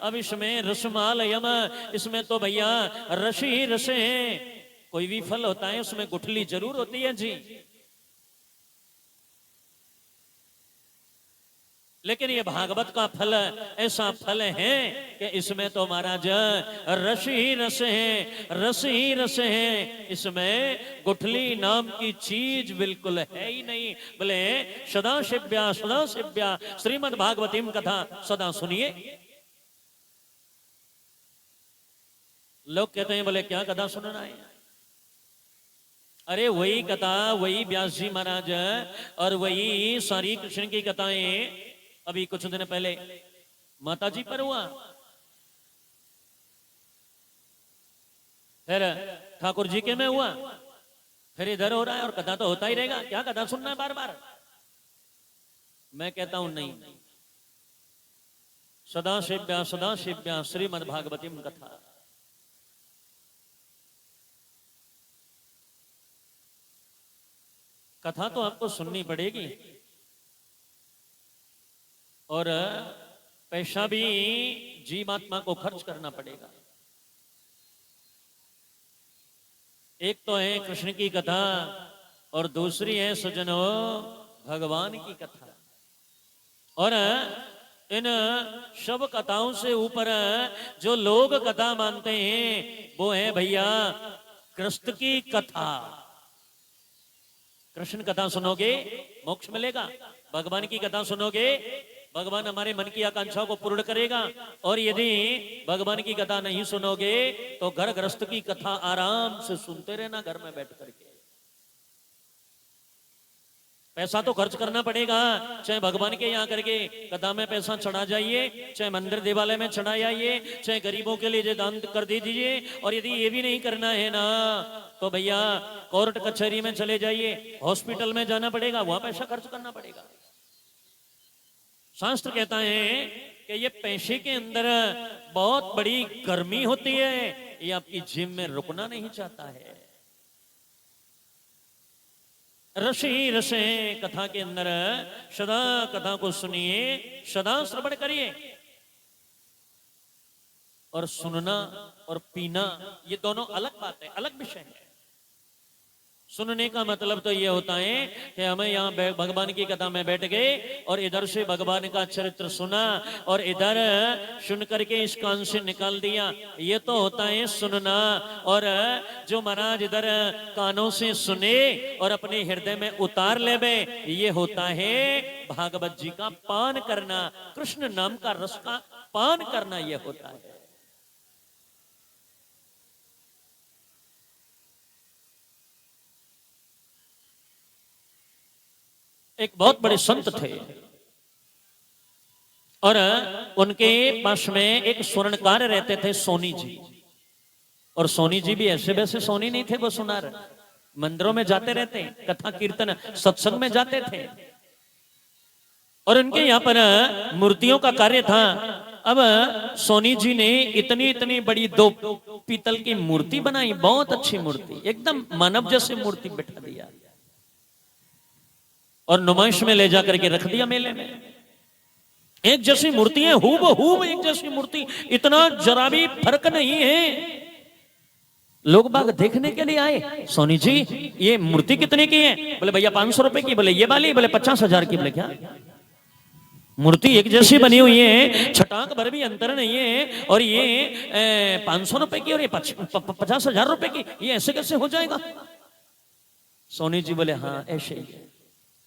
अब इसमें रसमालयम, इसमें तो भैया रस ही रस है। कोई भी फल होता है उसमें गुठली जरूर होती है जी। लेकिन ये भागवत का फल ऐसा फल है कि इसमें तो महाराज रस ही रस है, रस ही रस है। इसमें गुठली नाम की चीज बिल्कुल है ही नहीं। बोले सदा शिव्या श्रीमद् भागवतीम कथा सदा सुनिए। लोग कहते हैं बोले क्या कथा सुनना है? अरे वही कथा, वही व्यास जी महाराज और वही सारी कृष्ण की कथाएं अभी कुछ दिन पहले माता जी पर हुआ, फिर ठाकुर जी के में हुआ, फिर इधर हो रहा है और कथा तो होता ही रहेगा। क्या कथा सुनना है बार बार? मैं कहता हूं नहीं, सदा शिव्या श्रीमद् भागवतीम कथा। कथा तो आपको सुननी पड़ेगी और पैसा भी जीवात्मा को खर्च करना पड़ेगा। एक तो है कृष्ण की कथा और दूसरी है सज्जनों भगवान की कथा। और इन सब कथाओं से ऊपर जो लोग कथा मानते हैं वो है भैया कृष्ण की कथा। कृष्ण कथा सुनोगे मोक्ष मिलेगा, भगवान की कथा सुनोगे भगवान हमारे मन की आकांक्षाओं को पूर्ण करेगा। और यदि भगवान की कथा नहीं सुनोगे तो घर गृहस्थ की कथा आराम से सुनते रहना घर में बैठ करके। पैसा तो खर्च करना पड़ेगा, चाहे भगवान के यहाँ करके कथा में पैसा चढ़ा जाइए, चाहे मंदिर देवालय में चढ़ा जाइए, चाहे गरीबों के लिए दान कर दीजिए। और यदि ये भी नहीं करना है ना तो भैया कोर्ट कचहरी में चले जाइए, हॉस्पिटल में जाना पड़ेगा, वहां पैसा खर्च करना पड़ेगा। शास्त्र कहता है कि ये पैसे के अंदर बहुत बड़ी गर्मी होती है, ये आपकी जेब में रुकना नहीं चाहता है। रस ही रस है कथा के अंदर, सदा कथा को सुनिए, सदा श्रवण करिए। और सुनना और पीना ये दोनों अलग बात है, अलग विषय है। सुनने का मतलब तो ये होता है कि हमें यहाँ भगवान की कथा में बैठ गए और इधर से भगवान का चरित्र सुना और इधर सुन करके इस कान से निकाल दिया, ये तो होता है सुनना। और जो महाराज इधर कानों से सुने और अपने हृदय में उतार ले बे, ये होता है भागवत जी का पान करना, कृष्ण नाम का रस का पान करना, ये होता है। एक बहुत बड़े संत थे और उनके पास में एक स्वर्णकार रहते थे सोनी जी। और सोनी जी भी ऐसे वैसे सोनी नहीं थे, वो सुनार मंदिरों में जाते रहते, कथा कीर्तन सत्संग में जाते थे। और उनके यहाँ पर मूर्तियों का कार्य था। अब सोनी जी ने इतनी इतनी बड़ी 2 पीतल की मूर्ति बनाई, बहुत अच्छी मूर्ति, एकदम मानव जैसी मूर्ति बैठा दिया और नुमाइश में ले जाकर के रख दिया मेले में। एक जैसी मूर्ति है, हूबहू एक जैसी मूर्ति, इतना जरा भी फर्क नहीं है। लोग बाग देखने के लिए आए, सोनी जी ये मूर्ति कितने की है? बोले भैया 500 रुपए की। बोले ये वाली? बोले 50,000 की। बोले क्या मूर्ति एक जैसी बनी हुई है, छटाक भर भी अंतर नहीं है, और ये 500 रुपए की और ये 50,000 रुपए की, ये ऐसे कैसे हो जाएगा? सोनी जी बोले हाँ ऐसे ही।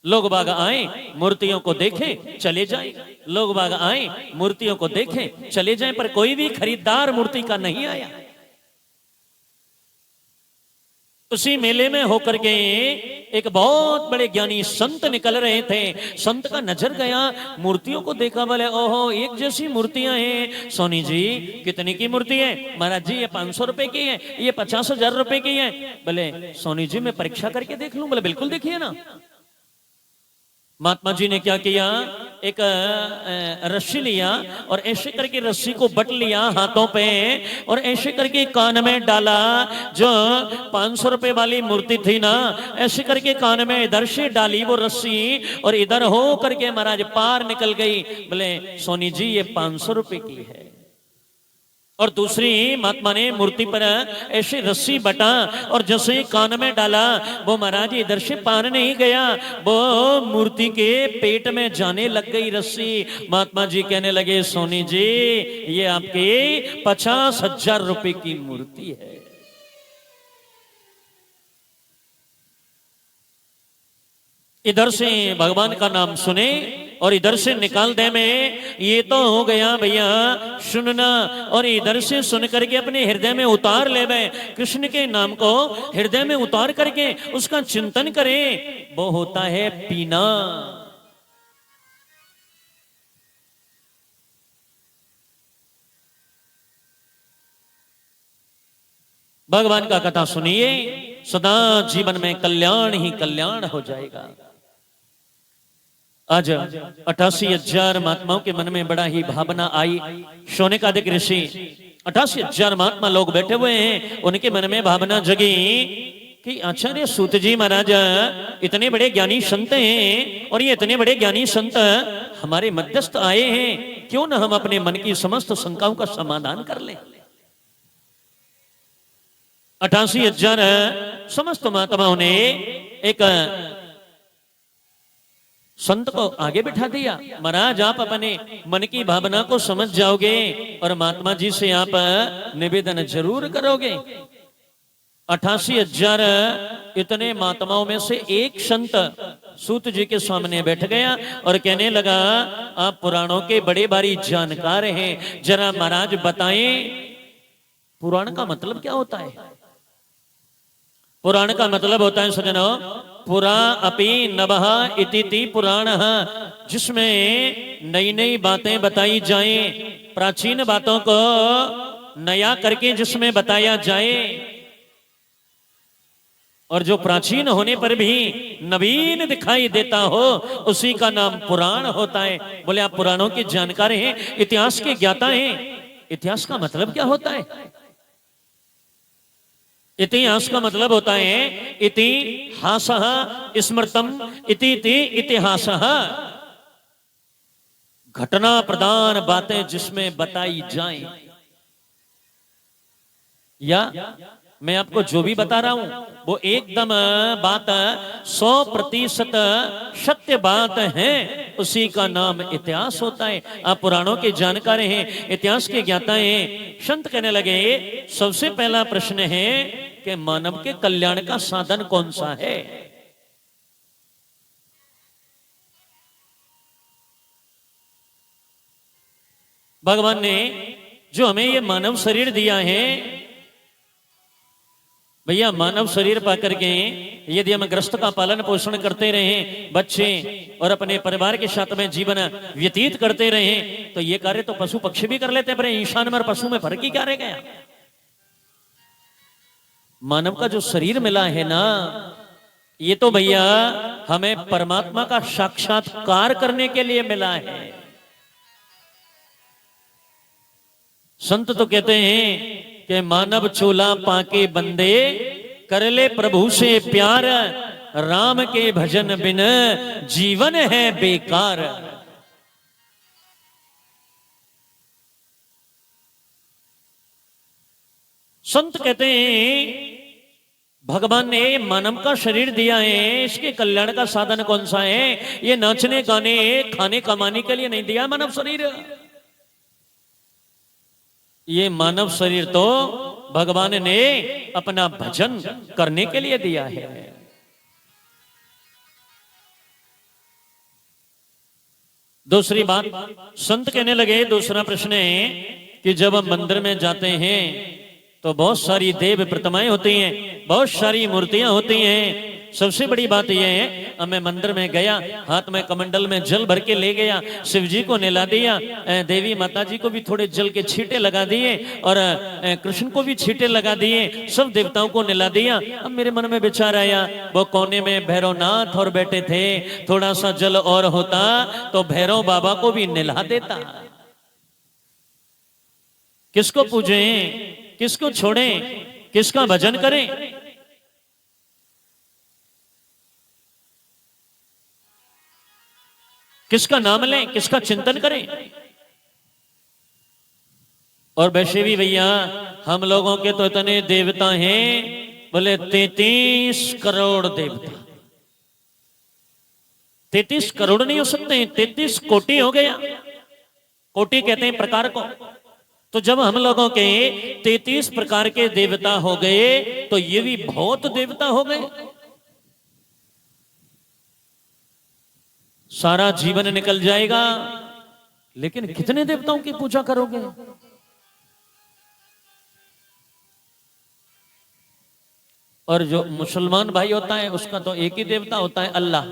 लोग बाग आए, मूर्तियों को देखें चले जाएं, लोग बाग आए, मूर्तियों को देखें चले जाएं, पर कोई भी खरीदार मूर्ति का नहीं आया। उसी मेले में होकर के एक बहुत बड़े ज्ञानी संत निकल रहे थे। संत का नजर गया, मूर्तियों को देखा, बोले ओहो एक जैसी मूर्तियां हैं। सोनी जी कितने की मूर्ति है? महाराज जी ये 500 रुपए की है, ये 50,000 रुपए की है। बोले सोनी जी मैं परीक्षा करके देख लूं? बोले बिल्कुल देखिए ना। महात्मा जी ने क्या किया, एक रस्सी लिया और ऐसे करके रस्सी को बट लिया हाथों पे और ऐसे करके कान में डाला। जो 500 रुपए वाली मूर्ति थी ना, ऐसे करके कान में इधर से डाली वो रस्सी और इधर हो करके महाराज पार निकल गई। बोले सोनी जी ये 500 रुपए की है। और दूसरी महात्मा ने मूर्ति पर ऐसे रस्सी बटा और जैसे कान में डाला, वो महाराज इधर से पार नहीं गया, वो मूर्ति के पेट में जाने लग गई रस्सी। महात्मा जी कहने लगे, सोनी जी ये आपके 50,000 रुपए की मूर्ति है। इधर से भगवान का नाम सुने और इधर से निकाल दे में, ये तो हो गया भैया सुनना, और इधर से सुन करके अपने हृदय में उतार ले बे, कृष्ण के नाम को हृदय में उतार करके उसका चिंतन करें, वो होता है पीना। भगवान का कथा सुनिए, सदा जीवन में कल्याण ही कल्याण हो जाएगा। आज 88,000 महात्माओं के मन में बड़ा ही भावना आई। शौनकादिक ऋषि 88,000 महात्मा लोग बैठे हुए हैं, उनके मन में भावना जगी कि आचार्य सूत जी महाराज इतने बड़े ज्ञानी संत हैं, और ये इतने बड़े ज्ञानी संत हमारे मध्यस्थ आए हैं, क्यों न हम अपने मन की समस्त शंकाओं का समाधान कर लें। 88,000 समस्त महात्माओं ने एक संत को आगे बिठा दिया, महाराज आप अपने मन की भावना को समझ जाओगे और महात्मा जी से आप निवेदन जरूर करोगे। 88,000 इतने महात्माओं में से एक संत सूत जी के सामने बैठ गया और कहने लगा, आप पुराणों के बड़े भारी जानकार हैं, जरा महाराज बताएं पुराण का मतलब क्या होता है। पुराण का मतलब होता है सजनों, पुरा अपि नभः इति पुराण, जिसमें नई नई बातें बताई जाएं, प्राचीन बातों को नया करके जिसमें बताया जाए, और जो प्राचीन होने पर भी नवीन दिखाई देता हो उसी का नाम पुराण होता है। बोले आप पुराणों के जानकार हैं, इतिहास के ज्ञाता हैं। इतिहास का मतलब क्या होता है। इतिहास का मतलब होता है इतिहासः स्मृतम इति इतिहासः, घटना प्रधान बातें जिसमें बताई जाएं। या मैं आपको जो भी बता रहा हूं वो एकदम बात 100% सत्य बात है, उसी का नाम इतिहास होता है। आप पुराणों के जानकार हैं, इतिहास के ज्ञाता हैं। संत कहने लगे, सबसे पहला प्रश्न है कि मानव के कल्याण का साधन कौन सा है। भगवान ने जो हमें ये मानव शरीर दिया है, भैया मानव शरीर पाकर के यदि हम ग्रस्त का पालन पोषण करते रहें, बच्चे और अपने परिवार के साथ में जीवन व्यतीत करते रहें, तो ये कार्य तो पशु पक्षी भी कर लेते हैं, पर इंसान में और पशु में फर्क ही क्या रह गया। मानव का जो शरीर मिला है ना, ये तो भैया हमें परमात्मा का साक्षात्कार करने के लिए मिला है। संत तो कहते हैं कि मानव चोला पाके बंदे, कर ले प्रभु से प्यार, राम के भजन बिन जीवन है बेकार। संत कहते हैं भगवान ने मानव का शरीर दिया है, इसके कल्याण का साधन कौन सा है। ये नाचने गाने खाने कमाने के लिए नहीं दिया मानव शरीर। ये मानव शरीर तो भगवान ने अपना भजन करने के लिए दिया है। दूसरी बात संत कहने लगे, दूसरा प्रश्न है कि जब हम मंदिर में जाते हैं तो बहुत सारी देव प्रतिमाएं होती हैं, बहुत सारी मूर्तियां होती हैं। सबसे बड़ी बात यह है, मैं मंदिर में गया, हाथ में कमंडल में जल भर के ले गया, शिव जी को नहला दिया, देवी माता जी को भी थोड़े जल के छींटे लगा दिए, और कृष्ण को भी छींटे लगा दिए, सब देवताओं को नहला दिया। अब मेरे मन में विचार आया, वो कोने में भैरवनाथ और बैठे थे, थोड़ा सा जल और होता तो भैरव बाबा को भी नहला देता। किसको पूजें, किसको छोड़ें, किसका भजन करें। किसका नाम लें, किसका चिंतन करें। और वैसे भी भैया हम लोगों के तो इतने देवता हैं, बोले 33 करोड़ देवता। 33 करोड़ नहीं हो सकते, 33 कोटि हो गया। कोटि कहते हैं प्रकार को। तो जब हम लोगों के 33 प्रकार के देवता हो गए तो ये भी बहुत देवता हो गए। सारा जीवन निकल जाएगा, लेकिन कितने देवताओं की पूजा करोगे? और जो मुसलमान भाई होता है उसका तो एक ही देवता होता है, अल्लाह।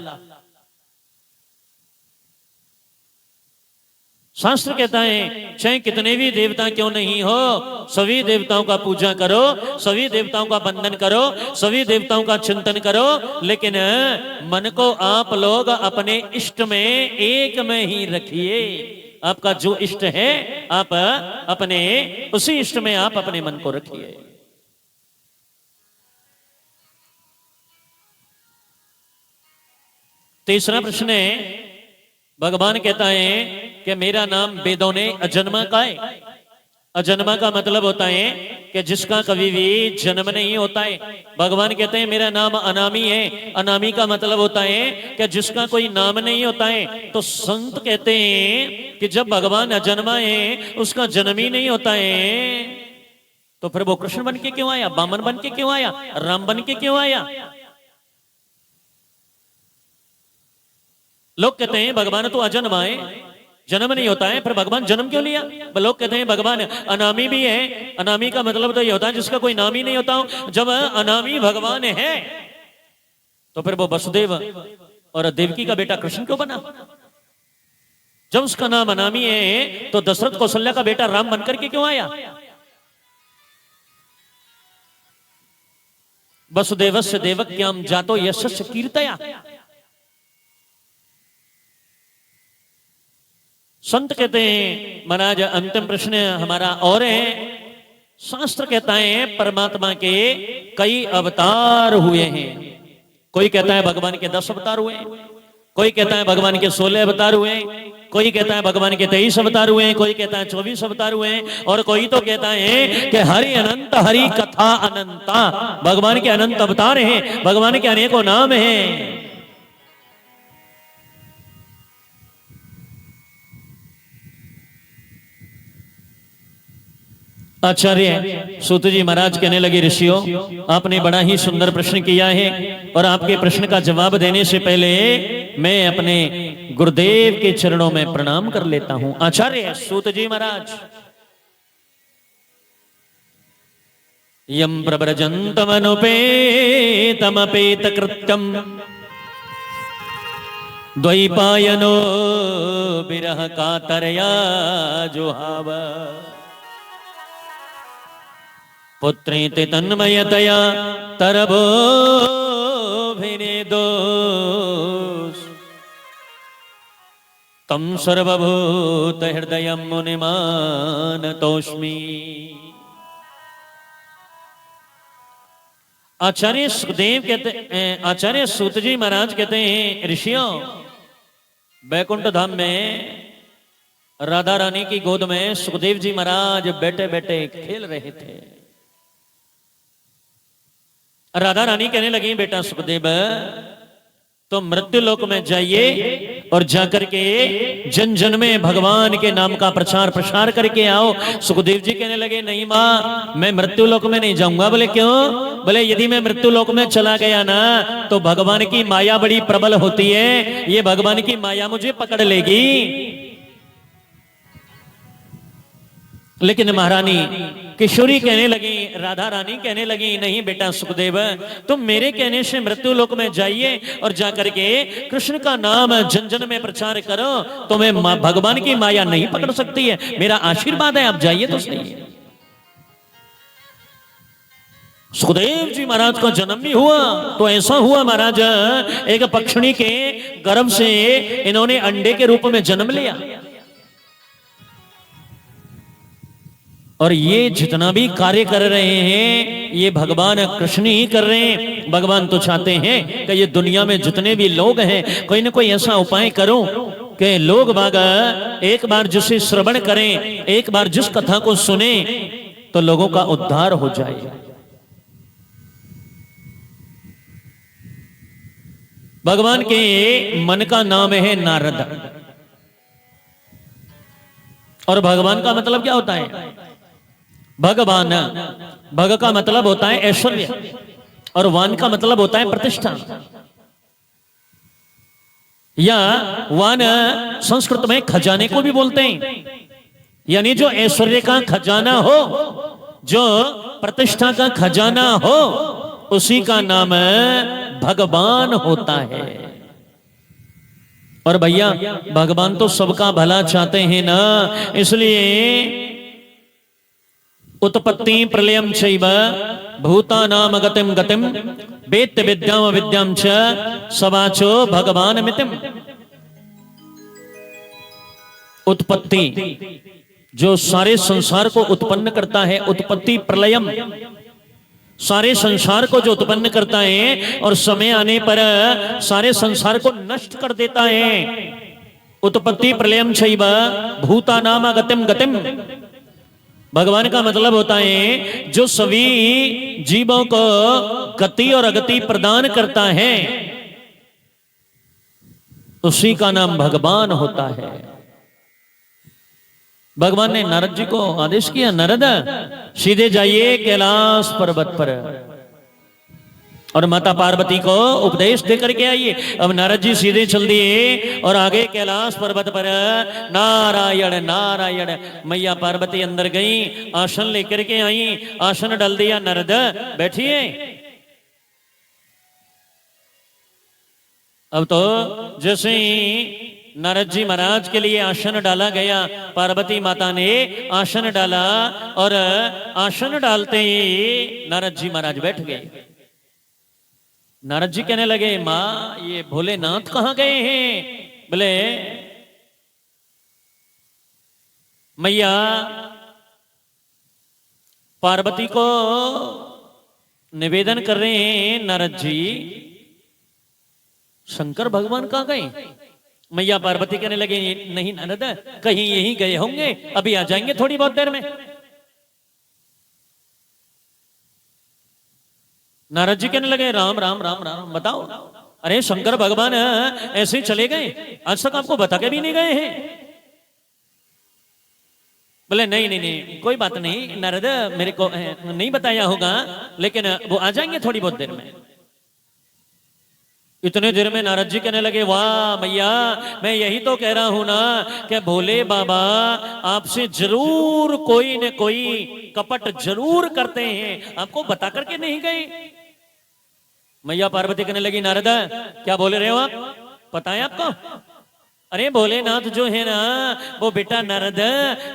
शास्त्र कहता है चाहे कितने भी देवता क्यों नहीं हो, सभी देवताओं का पूजा करो, सभी देवताओं का वंदन करो, सभी देवताओं का चिंतन करो, लेकिन मन को आप लोग अपने इष्ट में एक में ही रखिए। आपका जो इष्ट है आप अपने उसी इष्ट में आप अपने मन को रखिए। तीसरा प्रश्न है, भगवान कहता है कि मेरा नाम वेदों ने अजन्मा का है। अजन्मा का मतलब होता है कि जिसका कभी भी जन्म नहीं होता है। भगवान कहते हैं मेरा नाम अनामी है। अनामी का मतलब होता है कि जिसका कोई नाम नहीं होता है। तो संत कहते हैं कि जब भगवान अजन्मा है, उसका जन्म ही नहीं होता है, तो फिर वो कृष्ण बन के क्यों आया, बामन बन के क्यों आया, राम बन के क्यों आया? लोग कहते हैं भगवान तो अजन्मा है, जन्म नहीं होता है, फिर भगवान जन्म क्यों लिया? लोग कहते हैं भगवान अनामी भी है। अनामी का मतलब तो ये होता है जिसका कोई नाम ही नहीं होता। जब अनामी भगवान है तो फिर वो वसुदेव और देवकी का बेटा कृष्ण क्यों बना? जब उसका नाम अनामी है तो दशरथ कौशल्या का बेटा राम बनकर के क्यों आया? वसुदेवस्य देवक्याम जातो यशस्य कीर्तया। संत कहते हैं महाराज अंतिम प्रश्न हमारा और है। शास्त्र कहता है परमात्मा के कई अवतार हुए हैं। कोई कहता है भगवान के 10 अवतार हुए, कोई कहता है भगवान के 16 अवतार हुए, कोई कहता है भगवान के 23 अवतार हुए, कोई कहता है 24 अवतार हुए, और कोई तो कहता है कि हरि अनंत हरि कथा अनंता। भगवान के अनंत अवतार हैं, भगवान के अनेकों नाम हैं। आचार्य सूत जी महाराज कहने लगे ऋषियों, आपने बड़ा ही सुंदर प्रश्न किया है, और आपके प्रश्न का जवाब देने से पहले मैं अपने गुरुदेव के चरणों में प्रणाम कर लेता हूं। आचार्य सूत जी महाराज, यम प्रव्रजन्तमनुपेतमपेत कृत्यम द्वैपायनो विरह कातरया जुहाव पुत्रेति तन्मयतया तरभोभिनेदोष तम सर्वभूत हृदयं मुनिमानतोऽस्मि। आचार्य सुखदेव कहते, आचार्य सूत जी महाराज कहते हैं ऋषियों, बैकुंठ धाम में राधा रानी की गोद में सुखदेव जी महाराज बैठे बैठे खेल रहे थे। राधा रानी कहने लगी बेटा सुखदेव तो मृत्यु लोक में जाइए और जाकर के जन जन में भगवान के नाम का प्रचार प्रसार करके आओ। सुखदेव जी कहने लगे नहीं माँ, मैं मृत्यु लोक में नहीं जाऊंगा। बोले क्यों? बोले यदि मैं मृत्यु लोक में चला गया ना तो भगवान की माया बड़ी प्रबल होती है, ये भगवान की माया मुझे पकड़ लेगी। लेकिन महारानी किशोरी कहने लगी, राधा रानी कहने लगी नहीं बेटा सुखदेव, तुम मेरे कहने से मृत्यु लोक में जाइए और जाकर के कृष्ण का नाम जन जन में प्रचार करो, तुम्हें भगवान की माया नहीं पकड़ सकती है। मेरा आशीर्वाद है, आप जाइए तो सही। सुखदेव जी महाराज का जन्म भी हुआ तो ऐसा हुआ महाराज, एक पक्षिणी के गर्भ से इन्होंने अंडे के रूप में जन्म लिया। और ये जितना भी कार्य कर रहे हैं ये भगवान कृष्ण ही कर रहे हैं। भगवान तो चाहते हैं कि ये दुनिया में जितने भी लोग हैं कोई ना कोई ऐसा उपाय करो कि लोग बाग एक बार जिसे श्रवण करें, एक बार जिस कथा को सुने तो लोगों का उद्धार हो जाए। भगवान के मन का नाम है नारद। और भगवान का मतलब क्या होता है? भगवान, भग का मतलब होता है ऐश्वर्य और वान का मतलब होता है प्रतिष्ठा। या वान संस्कृत में खजाने को भी बोलते हैं, यानी जो ऐश्वर्य का खजाना हो, जो प्रतिष्ठा का खजाना हो, उसी का नाम भगवान होता है। और भैया भगवान तो सबका भला चाहते हैं ना, इसलिए उत्पत्ति प्रलयम चैव भूतानाम गतिम गतिम वेत्त विद्याम विद्याम च सवाचो भगवान मितिम। उत्पत्ति जो सारे संसार को उत्पन्न करता है, उत्पत्ति प्रलयम सारे संसार को जो उत्पन्न करता है और समय आने पर सारे संसार को नष्ट कर देता है। उत्पत्ति प्रलयम चैव भूतानाम गतिम गतिम। भगवान का मतलब होता है जो सभी जीवों को गति और अगति प्रदान करता है, उसी का नाम भगवान होता है। भगवान ने नारद जी को आदेश किया, नारद सीधे जाइए कैलाश पर्वत पर और माता पार्वती को उपदेश दे करके आइए। अब नारद जी सीधे चल दिए और आगे कैलाश पर्वत पर नारायण नारायण। मैया पार्वती अंदर गई, आसन लेकर के आई, आसन डाल दिया, नारद बैठिए। अब तो जैसे ही नारद जी महाराज के लिए आसन डाला गया, पार्वती माता ने आसन डाला और आसन डालते ही नारद जी महाराज बैठ गए। नारद जी कहने लगे, माँ ये भोलेनाथ कहाँ गए हैं? बोले मैया पार्वती को निवेदन कर रहे हैं नारद जी, शंकर भगवान कहाँ गए? मैया पार्वती कहने लगे, नहीं नारद कहीं यहीं गए होंगे, अभी आ जाएंगे थोड़ी बहुत देर में। नारद जी कहने लगे, राम राम राम राम, बताओ। अरे शंकर भगवान ऐसे चले गए, आज तक आपको बता के भी नहीं गए हैं। बोले नहीं नहीं नहीं कोई बात नहीं नारद, मेरे को नहीं बताया होगा, लेकिन वो आ जाएंगे थोड़ी बहुत देर में। इतने देर में नारद जी कहने लगे, वाह मैया मैं यही तो कह रहा हूं ना कि भोले बाबा आपसे जरूर कोई न कोई कपट जरूर करते हैं, आपको बता करके नहीं गए। मैया पार्वती कहने लगी, नारद क्या बोले रहे हो आप, पता है आपको? अरे भोलेनाथ जो है ना वो बेटा नारद,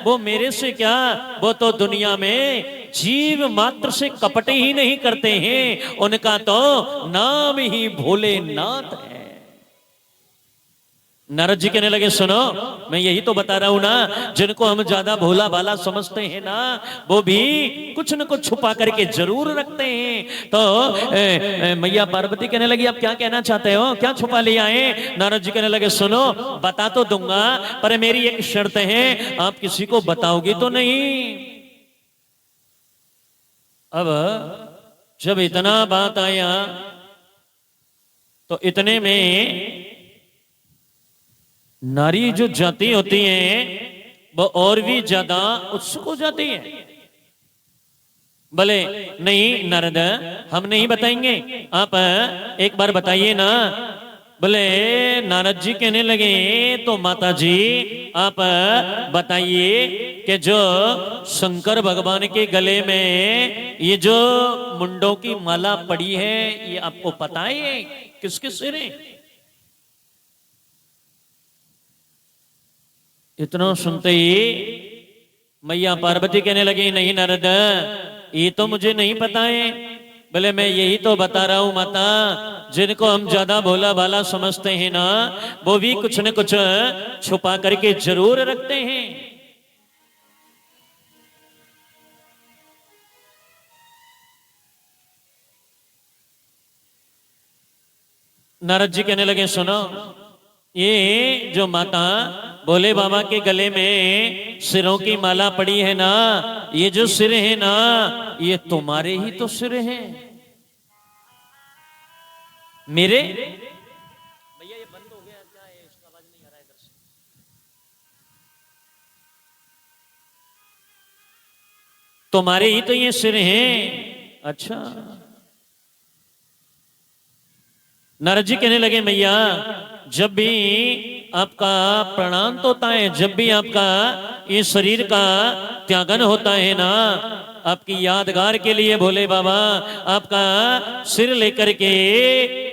वो मेरे से क्या, वो तो दुनिया में जीव मात्र से कपट ही नहीं करते हैं, उनका तो नाम ही भोलेनाथ है। नारद जी कहने लगे, सुनो मैं यही तो बता रहा हूं ना, जिनको हम ज्यादा भोला भाला समझते हैं ना, वो भी कुछ न कुछ छुपा करके जरूर रखते हैं। तो मैया पार्वती कहने लगी, आप क्या कहना चाहते हो, क्या छुपा लिया है? नारद जी कहने लगे, सुनो बता तो दूंगा, पर मेरी एक शर्त है, आप किसी को बताओगी तो नहीं। अब जब इतना बात आया तो इतने में नारी जो जाति होती है वो और भी ज्यादा उत्सुक हो जाती है। बोले नहीं नारद हम नहीं बताएंगे, आप एक बार बताइए ना। बोले नारद जी कहने लगे, तो माता जी आप बताइए कि जो शंकर भगवान के गले में ये जो मुंडों की माला पड़ी है, ये आपको पता है किसके सिर है? इतना सुनते ही मैया पार्वती कहने लगी, नहीं नारद ये तो मुझे नहीं पता है। बोले मैं यही तो बता रहा हूं माता, जिनको हम ज्यादा भोला भाला समझते हैं ना, वो भी कुछ न कुछ छुपा करके जरूर रखते हैं। नारद जी कहने लगे, सुनो ये जो माता भोले बाबा के गले में सिरों की माला पड़ी है ना, ये जो सिर है ना, ये तुम्हारे ही तो सिर हैं। मेरे भैया ये बंद हो गया क्या है? इसका आवाज नहीं आ रहा है इधर से। तुम्हारे ही तो ये सिर हैं। अच्छा, नारद जी कहने लगे मैया, जब भी आपका प्राणांत होता है, जब भी आपका ये शरीर का त्यागन होता है ना, आपकी यादगार के लिए भोले बाबा आपका सिर लेकर के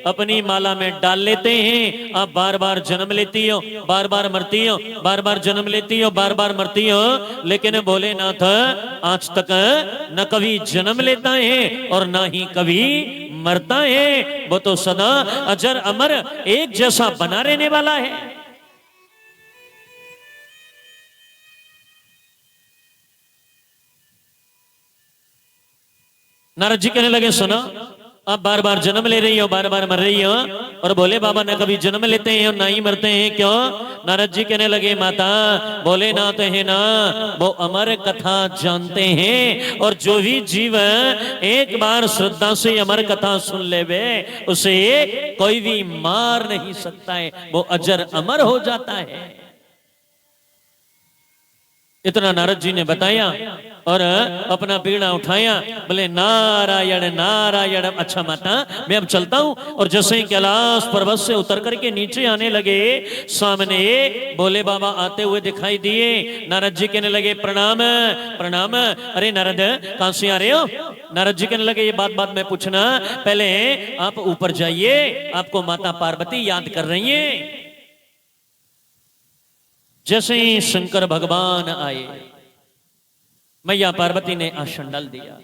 अपनी माला में डाल लेते हैं। आप बार बार जन्म लेती हो, बार बार मरती हो, बार बार जन्म लेती हो, बार बार मरती हो, लेकिन भोलेनाथ आज तक न कभी जन्म लेता है और ना ही कभी मरता है। वो तो सदा अजर अमर एक जैसा बना रहने वाला है। नारद जी कहने लगे सुनो, आप बार बार जन्म ले रही हो, बार बार मर रही हो, और भोले बाबा न कभी जन्म लेते हैं और ना ही मरते हैं, क्यों? नारद जी कहने लगे माता, भोलेनाथ है ना, वो अमर कथा जानते हैं, और जो भी जीव एक बार श्रद्धा से अमर कथा सुन ले वे, उसे कोई भी मार नहीं सकता है, वो अजर अमर हो जाता है। इतना नारद जी ने बताया और अपना पीड़ा उठाया, बोले नारायण नारायण। अच्छा माता, मैं अब चलता हूं। और जैसे ही कैलाश पर्वत से उतर करके नीचे आने लगे, सामने भोले बाबा आते हुए दिखाई दिए। नारद जी कहने लगे प्रणाम प्रणाम। अरे नारद, कहां से आ रहे हो? नारद जी कहने लगे ये बात में पूछना, पहले आप ऊपर जाइए, आपको माता पार्वती याद कर रही है। जैसे ही शंकर भगवान आए, मैया पार्वती ने आसन डाल दिया,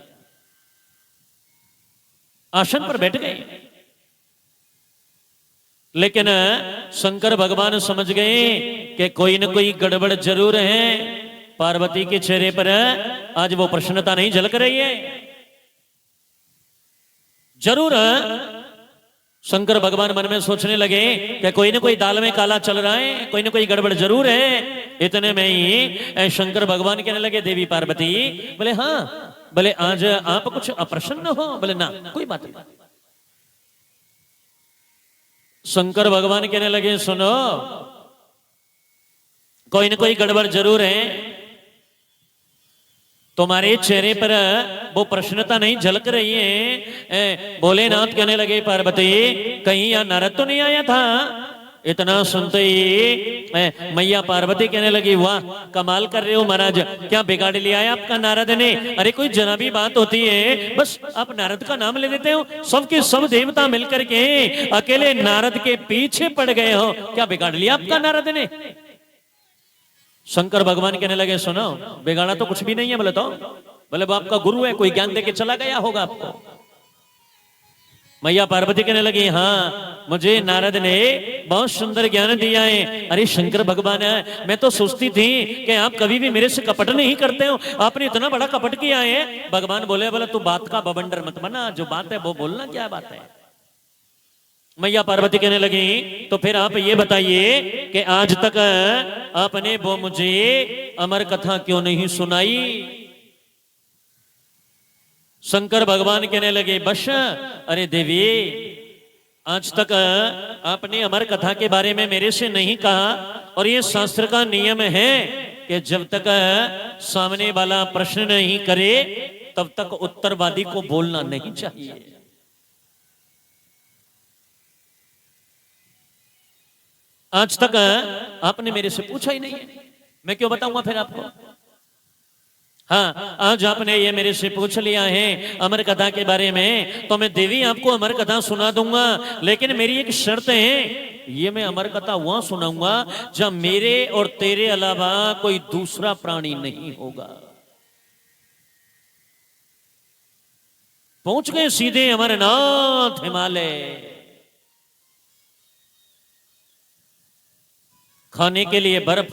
आसन पर बैठ गए। लेकिन शंकर भगवान समझ गए कि कोई न कोई गड़बड़ जरूर है। पार्वती के चेहरे पर आज वो प्रसन्नता नहीं झलक रही है। जरूर शंकर भगवान मन में सोचने लगे कि कोई ना कोई दाल में काला चल रहा है, कोई ना कोई गड़बड़ जरूर है। इतने में ही शंकर भगवान कहने लगे देवी पार्वती, बोले हाँ, बोले आज आप कुछ अप्रसन्न हो? बोले ना, कोई बात नहीं। शंकर भगवान कहने लगे सुनो, कोई ना कोई गड़बड़ जरूर है, तुम्हारे चेहरे पर वो प्रसन्नता नहीं झलक रही है। भोलेनाथ कहने लगे पार्वती, कहीं यहां नारद तो नहीं आया था? इतना सुनते ही मैया पार्वती कहने लगी वाह, कमाल कर रहे हो महाराज, क्या बिगाड़ लिया है आपका नारद ने? अरे कोई जनाबी बात होती है, बस आप नारद का नाम ले देते हो, सबके सब देवता मिलकर के अकेले नारद के पीछे पड़ गए हो, क्या बिगाड़ लिया आपका नारद ने? शंकर भगवान कहने लगे सुनो, बिगाड़ा तो कुछ भी नहीं है। बोले तो बोले वो आपका गुरु है, कोई ज्ञान देके चला गया होगा आपको। मैया पार्वती कहने लगी हाँ, मुझे नारद ने बहुत सुंदर ज्ञान दिया है। अरे शंकर भगवान है, मैं तो सोचती थी कि आप कभी भी मेरे से कपट नहीं करते हो, आपने इतना बड़ा कपट किया है। भगवान बोले बोला तू बात का बवंडर मत बना, जो बात है वो बोलना, क्या बात है। मैया पार्वती कहने लगी तो फिर आप ये बताइए कि आज तक आपने वो मुझे अमर कथा क्यों नहीं सुनाई? शंकर भगवान कहने लगे बश, अरे देवी, आज तक आपने अमर कथा के बारे में मेरे से नहीं कहा, और ये शास्त्र का नियम है कि जब तक सामने वाला प्रश्न नहीं करे तब तक उत्तरवादी को बोलना नहीं चाहिए। आज तक आपने मेरे से पूछा ही नहीं है, मैं क्यों बताऊंगा फिर आपको? हाँ, आज आपने ये मेरे से पूछ लिया है अमर कथा के बारे में, तो मैं देवी आपको अमर कथा सुना दूंगा, लेकिन मेरी एक शर्त है, ये मैं अमर कथा वहां सुनाऊंगा जब मेरे और तेरे अलावा कोई दूसरा प्राणी नहीं होगा। पहुंच गए सीधे अमरनाथ हिमालय। खाने के लिए बर्फ,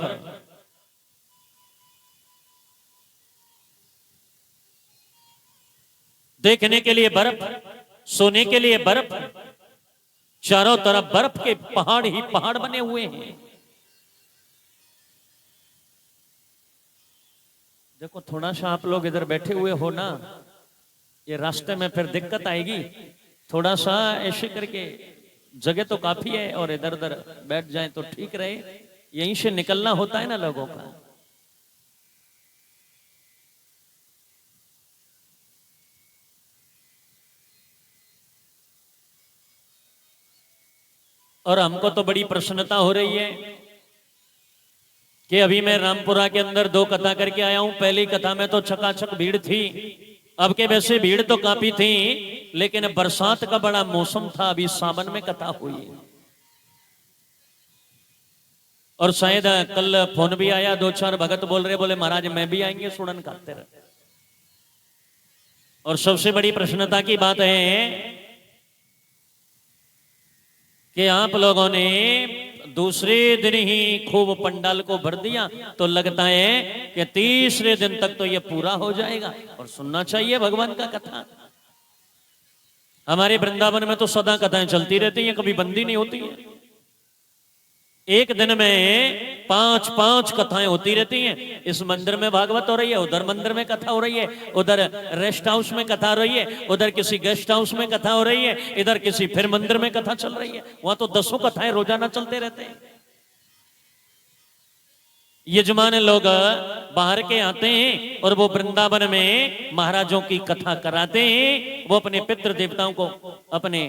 देखने के लिए बर्फ, सोने के लिए बर्फ, चारों तरफ बर्फ के पहाड़ ही पहाड़ बने हुए हैं। देखो थोड़ा सा आप लोग इधर बैठे हुए हो ना, ये रास्ते में फिर दिक्कत आएगी। थोड़ा सा ऐसे करके, जगह तो काफी है और इधर उधर बैठ जाए तो ठीक रहे। यहीं से निकलना होता है ना लोगों का। और हमको तो बड़ी प्रसन्नता हो रही है कि अभी मैं रामपुरा के अंदर 2 कथा करके आया हूं। पहली कथा में तो चकाचक भीड़ थी, अब के वैसे भीड़ तो काफी थी, लेकिन बरसात का बड़ा मौसम था। अभी सावन में कथा हुई और शायद कल फोन भी आया, 2-4 भगत बोल रहे, बोले महाराज मैं भी आएंगे, सुड़न खाते रहे। और सबसे बड़ी प्रसन्नता की बात है कि आप लोगों ने दूसरे दिन ही खूब पंडाल को भर दिया, तो लगता है कि तीसरे दिन तक तो ये पूरा हो जाएगा। और सुनना चाहिए भगवान का कथा। हमारे वृंदावन में तो सदा कथाएं चलती रहती हैं, कभी बंदी नहीं होती है। एक दिन में 5-5 कथाएं होती रहती हैं। इस मंदिर में भागवत हो रही है, उधर मंदिर में कथा हो रही है, उधर रेस्ट हाउस में कथा हो रही है, उधर किसी गेस्ट हाउस में कथा हो रही है, इधर किसी फिर मंदिर में कथा चल रही है। वहां तो 10 कथाएं रोजाना चलते रहते हैं। यजमान लोग बाहर के आते हैं और वो वृंदावन में महाराजों की कथा कराते हैं। वो अपने पितृ देवताओं को, अपने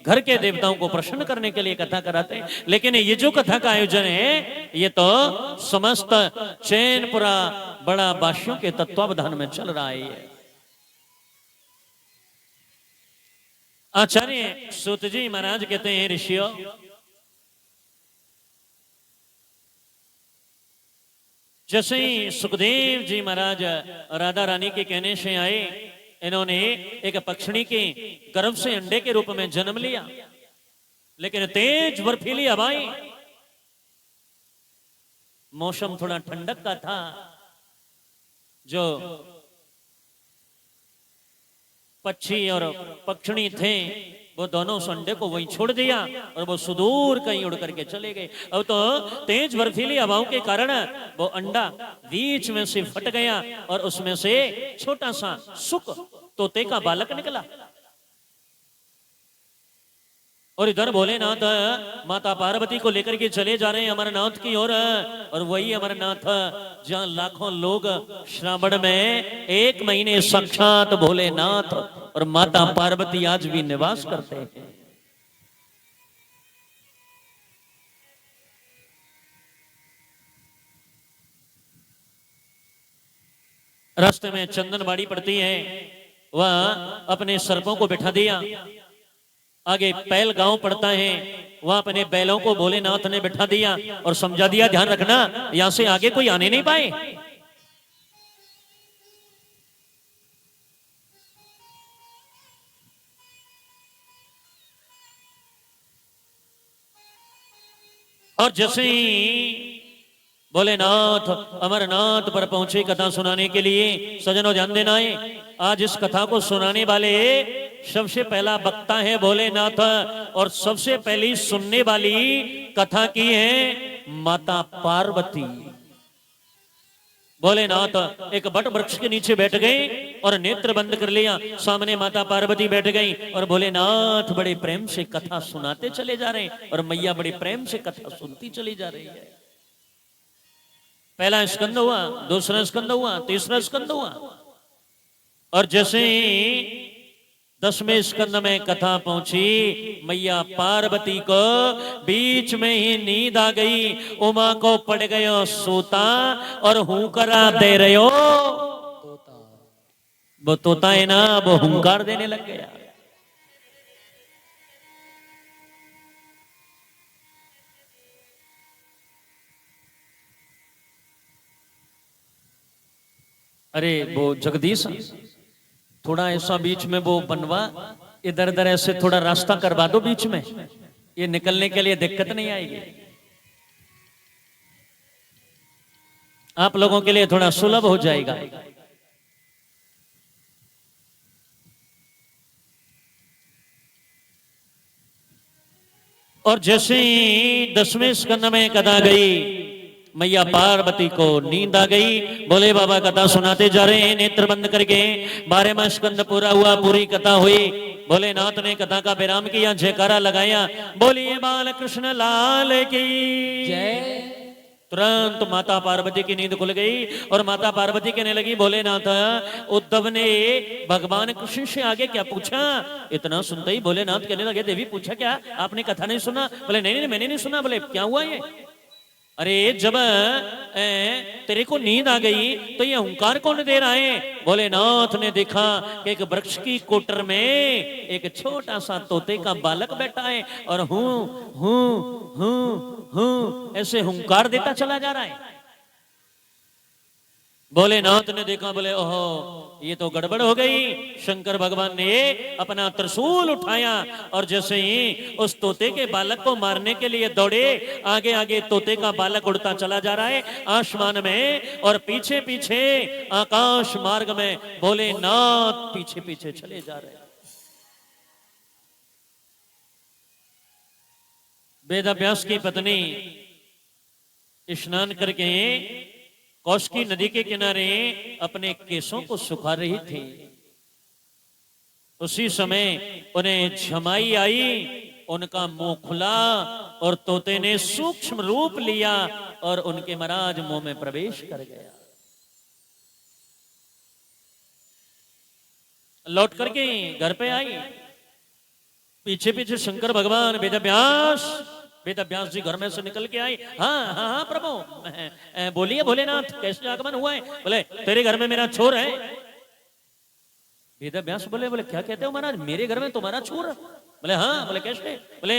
घर के देवताओं को प्रसन्न करने के लिए कथा कराते हैं। लेकिन ये जो कथा का आयोजन है, ये तो समस्त चैनपुरा बड़ा वासियों के तत्वावधान में चल रहा है। आचार्य सूत जी महाराज कहते हैं, ऋषियों जैसे ही सुखदेव जी महाराज राधा रानी के कहने से आए, इन्होंने एक पक्षिणी के गर्भ से अंडे के रूप में जन्म लिया। लेकिन तेज बर्फीली हवाएं, मौसम थोड़ा ठंडक का था, जो पक्षी और पक्षिणी थे वो दोनों अंडे को वहीं छोड़ दिया और वो सुदूर कहीं उड़ करके चले गए। अब तो तेज बर्फीली हवाओं के कारण वो अंडा बीच में से फट गया और उसमें से छोटा सा सुक तोते का बालक निकला। और इधर भोलेनाथ माता पार्वती को लेकर के चले जा रहे हैं अमरनाथ की ओर। और वही अमरनाथ जहां लाखों लोग श्रावण में 1 महीने साक्षात भोलेनाथ और माता पार्वती आज भी निवास करते हैं। रास्ते में चंदनबाड़ी पड़ती है, वह अपने सर्पों को बिठा दिया। आगे पैल गांव पड़ता है, वहां अपने बैलों को भोलेनाथ ने बिठा दिया और समझा दिया, ध्यान रखना यहां से आगे कोई आने नहीं पाए। और जैसे ही भोलेनाथ अमरनाथ पर पहुंचे कथा सुनाने के लिए, सजनों ध्यान देना है, आज इस कथा को सुनाने वाले सबसे पहला वक्ता है भोलेनाथ। और सबसे पहली सुनने वाली कथा की है माता पार्वती। भोलेनाथ एक बट वृक्ष के नीचे बैठ गए और नेत्र बंद कर लिया। सामने माता पार्वती बैठ गई और भोलेनाथ बड़े प्रेम से कथा सुनाते चले जा रहे हैं और मैया बड़े प्रेम से कथा सुनती चली जा रही है। पहला स्कंद हुआ, दूसरा स्कंद हुआ, तीसरा स्कंद हुआ और जैसे 10वें स्कंद में कथा पहुंची, मैया पार्वती को बीच में ही नींद आ गई। उमा को पड़ गयो सोता और हुंकारा दे रहे हो। वो तोता है ना, वो हुंकार देने लग गया। अरे वो जगदीश, थोड़ा ऐसा बीच में वो बनवा, इधर उधर ऐसे थोड़ा रास्ता करवा दो बीच में, ये निकलने के लिए दिक्कत नहीं आएगी। आप लोगों के लिए थोड़ा सुलभ हो जाएगा। और जैसे ही 10वें स्कंद में कथा गई, मैया पार्वती को नींद आ गई। बोले बाबा कथा सुनाते जा रहे हैं नेत्र बंद करके। 12वां स्कंद पूरा हुआ, पूरी कथा हुई। भोलेनाथ ने कथा का विराम किया, जयकारा लगाया, बोलिए बाल कृष्ण लाल की जय। तुरंत माता पार्वती की नींद खुल गई और माता पार्वती कहने लगी, भोलेनाथ उद्धव ने भगवान कृष्ण से आगे क्या पूछा? इतना सुनते ही भोलेनाथ कहने लगे, देवी पूछा क्या? आपने कथा नहीं सुना? बोले नहीं नहीं मैंने नहीं सुना। बोले क्या हुआ ये? अरे जब तेरे को नींद आ गई तो ये हुंकार कौन दे रहा है? भोलेनाथ ने देखा कि एक वृक्ष की कोटर में एक छोटा सा तोते का बालक बैठा है और हूं हूं हूं हूं ऐसे हुंकार देता चला जा रहा है। भोलेनाथ ने देखा, बोले ओहो ये तो गड़बड़ हो गई। शंकर भगवान ने अपना त्रिशूल उठाया और जैसे ही उस तोते के बालक को मारने के लिए दौड़े, आगे आगे तोते का बालक उड़ता चला जा रहा है आसमान में और पीछे पीछे आकाश मार्ग में भोलेनाथ पीछे पीछे चले जा रहे हैं। वेदव्यास की पत्नी स्नान करके कौशिकी नदी के किनारे अपने केसों को सुखा रही थी। उसी समय उन्हें झमाई आई, उनका मुंह खुला और तोते ने सूक्ष्म रूप लिया और उनके महाराज मुंह में प्रवेश कर गया। लौट करके घर पे आई, पीछे पीछे शंकर भगवान वेदव्यास जी घर में से निकल के आए। हाँ हाँ हाँ प्रभु, बोलिए भोलेनाथ कैसे आगमन हुआ है? बोले तेरे घर में मेरा छोर है। वेदव्यास बोले क्या कहते हो महाराज, मेरे घर में तुम्हारा छोर? बोले हाँ। बोले कैसे? बोले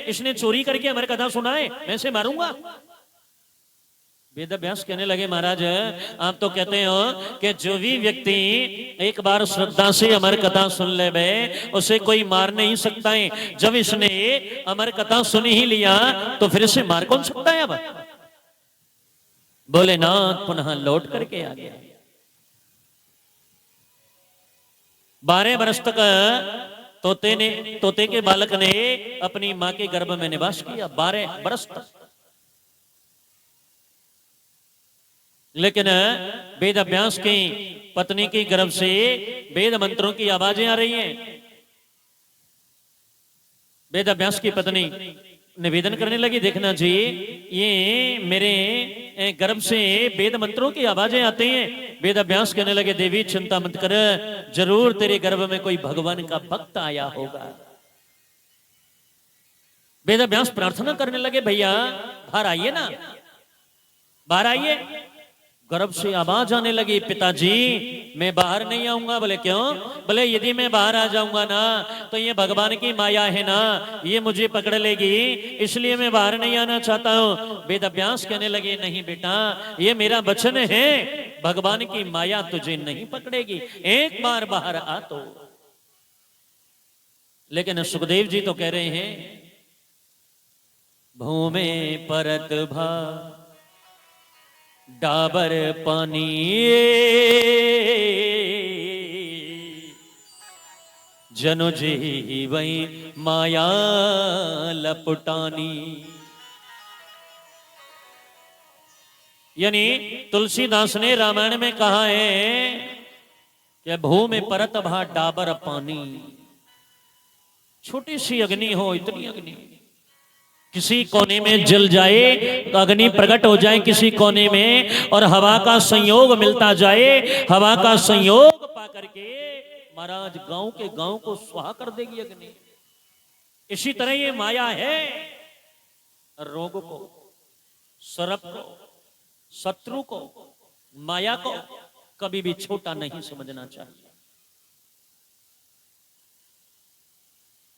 इसने चोरी करके हमारी कथा सुनाए, मैं इसे मारूंगा। वेदव्यास कहने लगे, महाराज आप तो कहते हो कि जो भी व्यक्ति एक बार श्रद्धा से अमर कथा सुन ले उसे कोई मार नहीं सकता है। जब इसने अमर कथा सुन ही लिया तो फिर इसे मार कौन सकता है? अब भोलेनाथ पुनः लौट करके आ गया। 12 वर्ष तक तोते के बालक ने अपनी मां के गर्भ में निवास किया, 12 वर्ष तक। लेकिन वेदव्यास की पत्नी की गर्भ से वेद मंत्रों की आवाजें आ रही हैं। वेदव्यास की पत्नी निवेदन करने लगी, देखना जी ये मेरे गर्भ से वेद मंत्रों की आवाजें आती हैं। वेदव्यास कहने लगे, देवी चिंता मत कर, जरूर तेरे गर्भ में कोई भगवान का भक्त आया होगा। वेदव्यास प्रार्थना करने लगे, भैया बाहर आइए ना, बाहर आइए। गर्भ से आवाज आने लगी, पिताजी मैं बाहर नहीं आऊंगा। बोले क्यों? बोले यदि मैं बाहर आ जाऊंगा ना तो ये भगवान की माया है ना, ये मुझे पकड़ लेगी, इसलिए मैं बाहर नहीं आना चाहता हूं। वेदव्यास कहने लगे, नहीं बेटा ये मेरा वचन है, भगवान की माया तुझे नहीं पकड़ेगी, एक बार बाहर आ तो। लेकिन सुखदेव जी तो कह रहे हैं, भूमि परत भा डाबर पानी जनो जी वही माया लपटानी। यानी तुलसीदास ने रामायण में कहा है कि भूमि परत भा डाबर पानी। छोटी सी अग्नि हो, इतनी अग्नि किसी कोने में जल जाए तो अग्नि प्रकट हो जाए किसी कोने में, और हवा का संयोग मिलता जाए, हवा का संयोग पा करके महाराज गांव के गांव को सुहा कर देगी अग्नि। इसी तरह ये माया है, रोग को, सर्प को, शत्रु को, माया को कभी भी छोटा नहीं समझना चाहिए।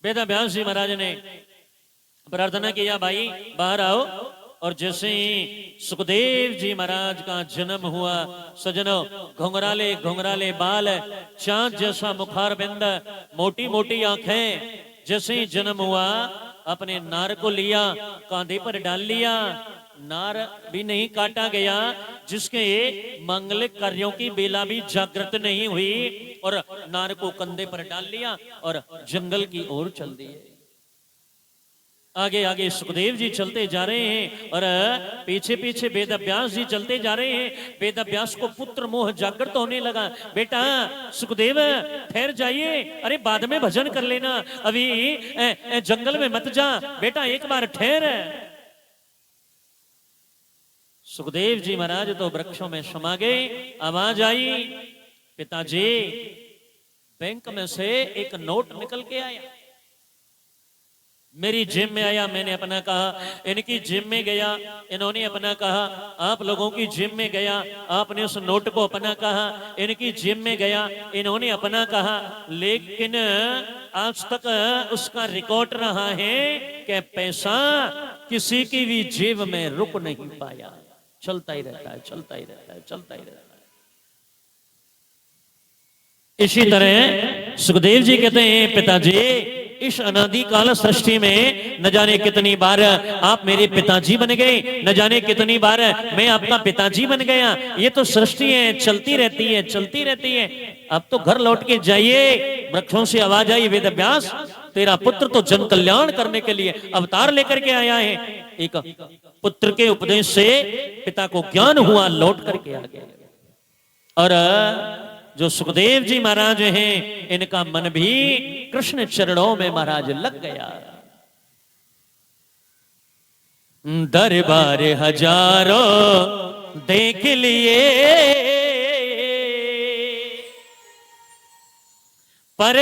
वेदव्यास जी महाराज ने प्रार्थना किया, भाई बाहर आओ। और जैसे ही सुखदेव जी महाराज का जन्म हुआ, सजनो घुंघराले घुंघराले बाल, चांद जैसा मुखार बिंद, मोटी मोटी आंखें, जैसे ही जन्म हुआ अपने नार को लिया, कांधे पर डाल लिया। नार भी नहीं काटा गया, जिसके मांगलिक कार्यों की बेला भी जागृत नहीं हुई, और नार को कंधे पर डाल लिया और जंगल की ओर चल दिए। आगे आगे सुखदेव जी चलते जा रहे हैं और पीछे पीछे वेद व्यास जी चलते जा रहे हैं। वेद व्यास को पुत्र मोह जागृत होने लगा। बेटा सुखदेव ठहर जाइए, अरे बाद में भजन कर लेना, अभी जंगल में मत जा, बेटा एक बार ठहर। सुखदेव जी महाराज तो वृक्षों में समा गए। आवाज आई, पिताजी बैंक में से एक नोट निकल के आया, मेरी जेब में आया, मैंने अपना कहा, इनकी जेब में गया, इन्होंने अपना कहा, आप लोगों की जेब में गया, आपने उस नोट को अपना कहा, इनकी जेब में गया, इन्होंने अपना कहा, लेकिन आज तक उसका रिकॉर्ड रहा है कि पैसा किसी की भी जेब में रुक नहीं पाया, चलता ही रहता है, चलता ही रहता है, चलता ही रहता है। इसी तरह सुखदेव जी कहते हैं, पिताजी इस अनादि काल सृष्टि में न जाने कितनी बार आप मेरे पिताजी बन गए, न जाने कितनी बार मैं आपका पिताजी बन गया। ये तो सृष्टि है, चलती रहती है, चलती रहती है। अब तो घर लौट के जाइए। वृक्षों से आवाज आई, वेद व्यास तेरा पुत्र तो जन कल्याण करने के लिए अवतार लेकर के आया है। एक पुत्र के उपदेश से पिता को ज्ञान हुआ, लौट करके आ गया। और जो सुखदेव जी महाराज हैं, इनका मन भी कृष्ण चरणों में महाराज लग गया। दरबार हजारों देख लिए, पर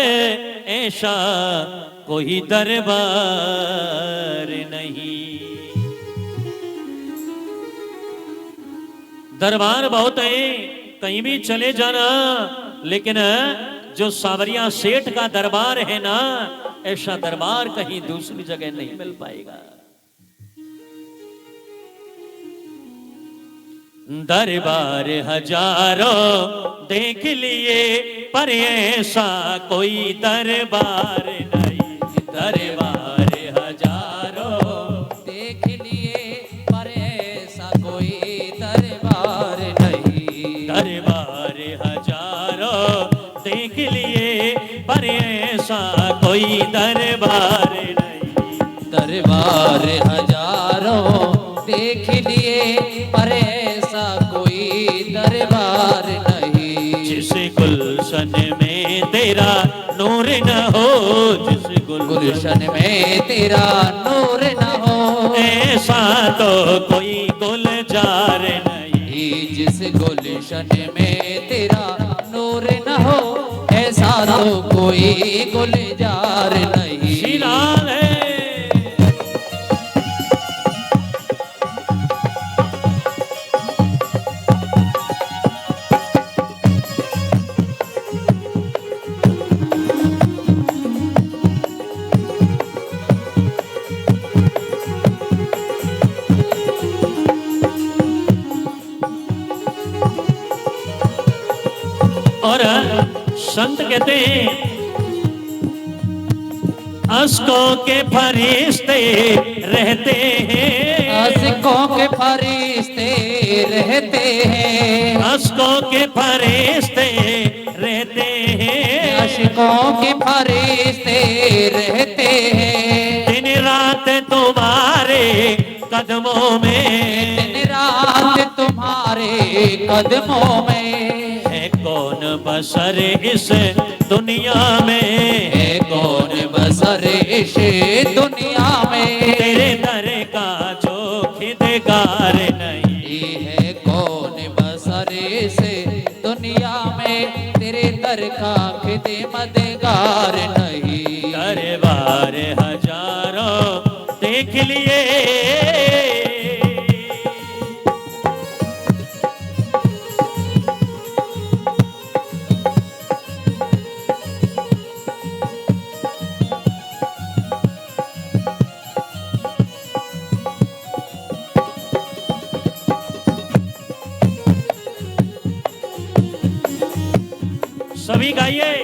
ऐसा कोई दरबार नहीं। दरबार बहुत है, कहीं भी चले जाना, लेकिन जो सावरिया सेठ का दरबार है ना, ऐसा दरबार कहीं दूसरी जगह नहीं मिल पाएगा। दरबार हजारों देख लिए, पर ऐसा कोई दरबार नहीं। दरबार हजारों देख लिए, पर ऐसा कोई दरबार नहीं। दरबार हजारों देख लिए, पर ऐसा कोई दरबार नहीं। दरबार हजारों देख लिए, पर ऐसा कोई दरबार नहीं। जिस गुलशन में तेरा नूर न हो, जिस गुलशन में तेरा नूर न हो, ऐसा तो कोई गुलजार नहीं। जिस गुलशन में तेरा नूर न हो, ऐसा तो कोई गुलजार नहीं। शिराल है। और संत कहते हैं, अश्कों के फरिश्ते रहते हैं, आशिकों के फरिश्ते रहते हैं, अश्कों के फरिश्ते रहते हैं, आशिकों के फरिश्ते रहते हैं। दिन रात तुम्हारे कदमों में, दिन रात तुम्हारे कदमों में, है कौन बसर इस दुनिया में, है कौन बसर इस दुनिया में। तेरे दर का जो खिदगार नहीं। ये है कौन बसर इस दुनिया में, तेरे दर का खिदमतगार नहीं। दरबार हजारों देख लिए, सभी गाइए।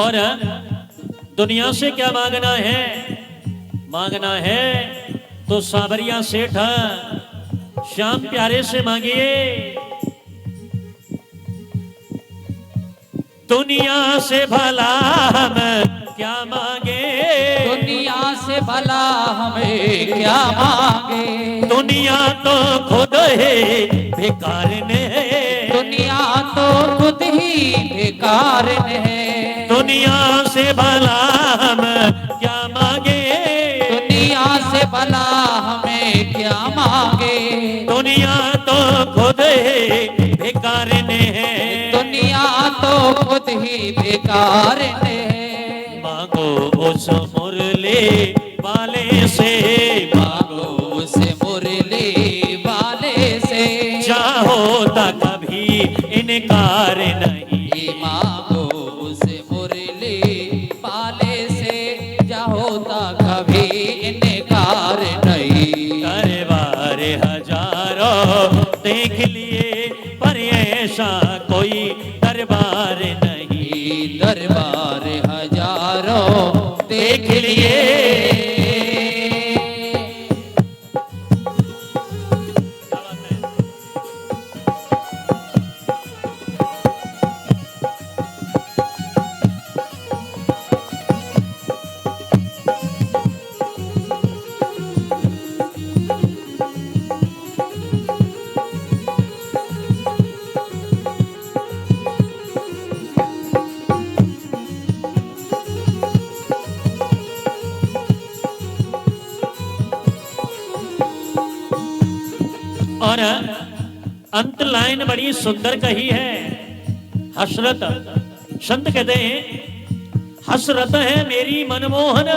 और दुनिया से क्या मांगना है? मांगना है तो सावरिया सेठ श्याम प्यारे से मांगिए। दुनिया से भला हम क्या मांगे, दुनिया से भला हमें क्या मांगे, दुनिया तो खुद है बेकार ने, दुनिया तो खुद ही बेकार है। दुनिया से भला हम क्या मांगे, दुनिया से भला हमें क्या मांगे, दुनिया तो खुद है बेकार ने, दुनिया तो खुद ही बेकार है। मांगो उस मुरली वाले से, मांगो उस मुरली वाले से, चाहो तो कभी इनकार नहीं। मांगो उस मुरली वाले से, चाहो तो कभी इनकार नहीं। दरबार हजारों देख लिए पर ऐसा कोई दरबार नहीं, दरबार हजारों देख लिए। और अंत लाइन बड़ी सुंदर कही है। हसरत, संत कहते हैं हसरत है मेरी मनमोहन।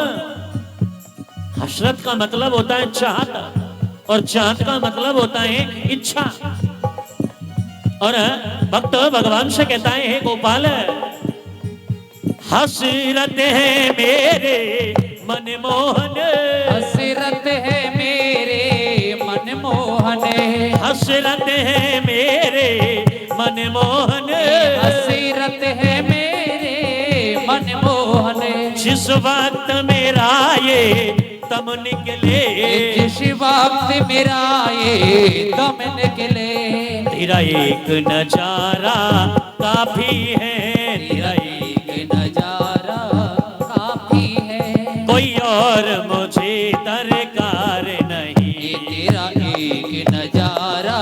हसरत का मतलब होता है चाहत और चाहत का मतलब होता है इच्छा। और भक्त भगवान से कहता है हे गोपाल, हसरत है मेरे मनमोहन, हसरत है मेरे मनमोहन, हसरत है मेरे मनमोहन, हसरत है मेरे मनमोहन। जिस वक्त मेरा ये दम निकले, जिस वक्त मेरा ये दम निकले, तेरा एक नजारा काफी है, तेरा एक नजारा काफी है। कोई और मुझे दरकार नहीं, तेरा एक नजारा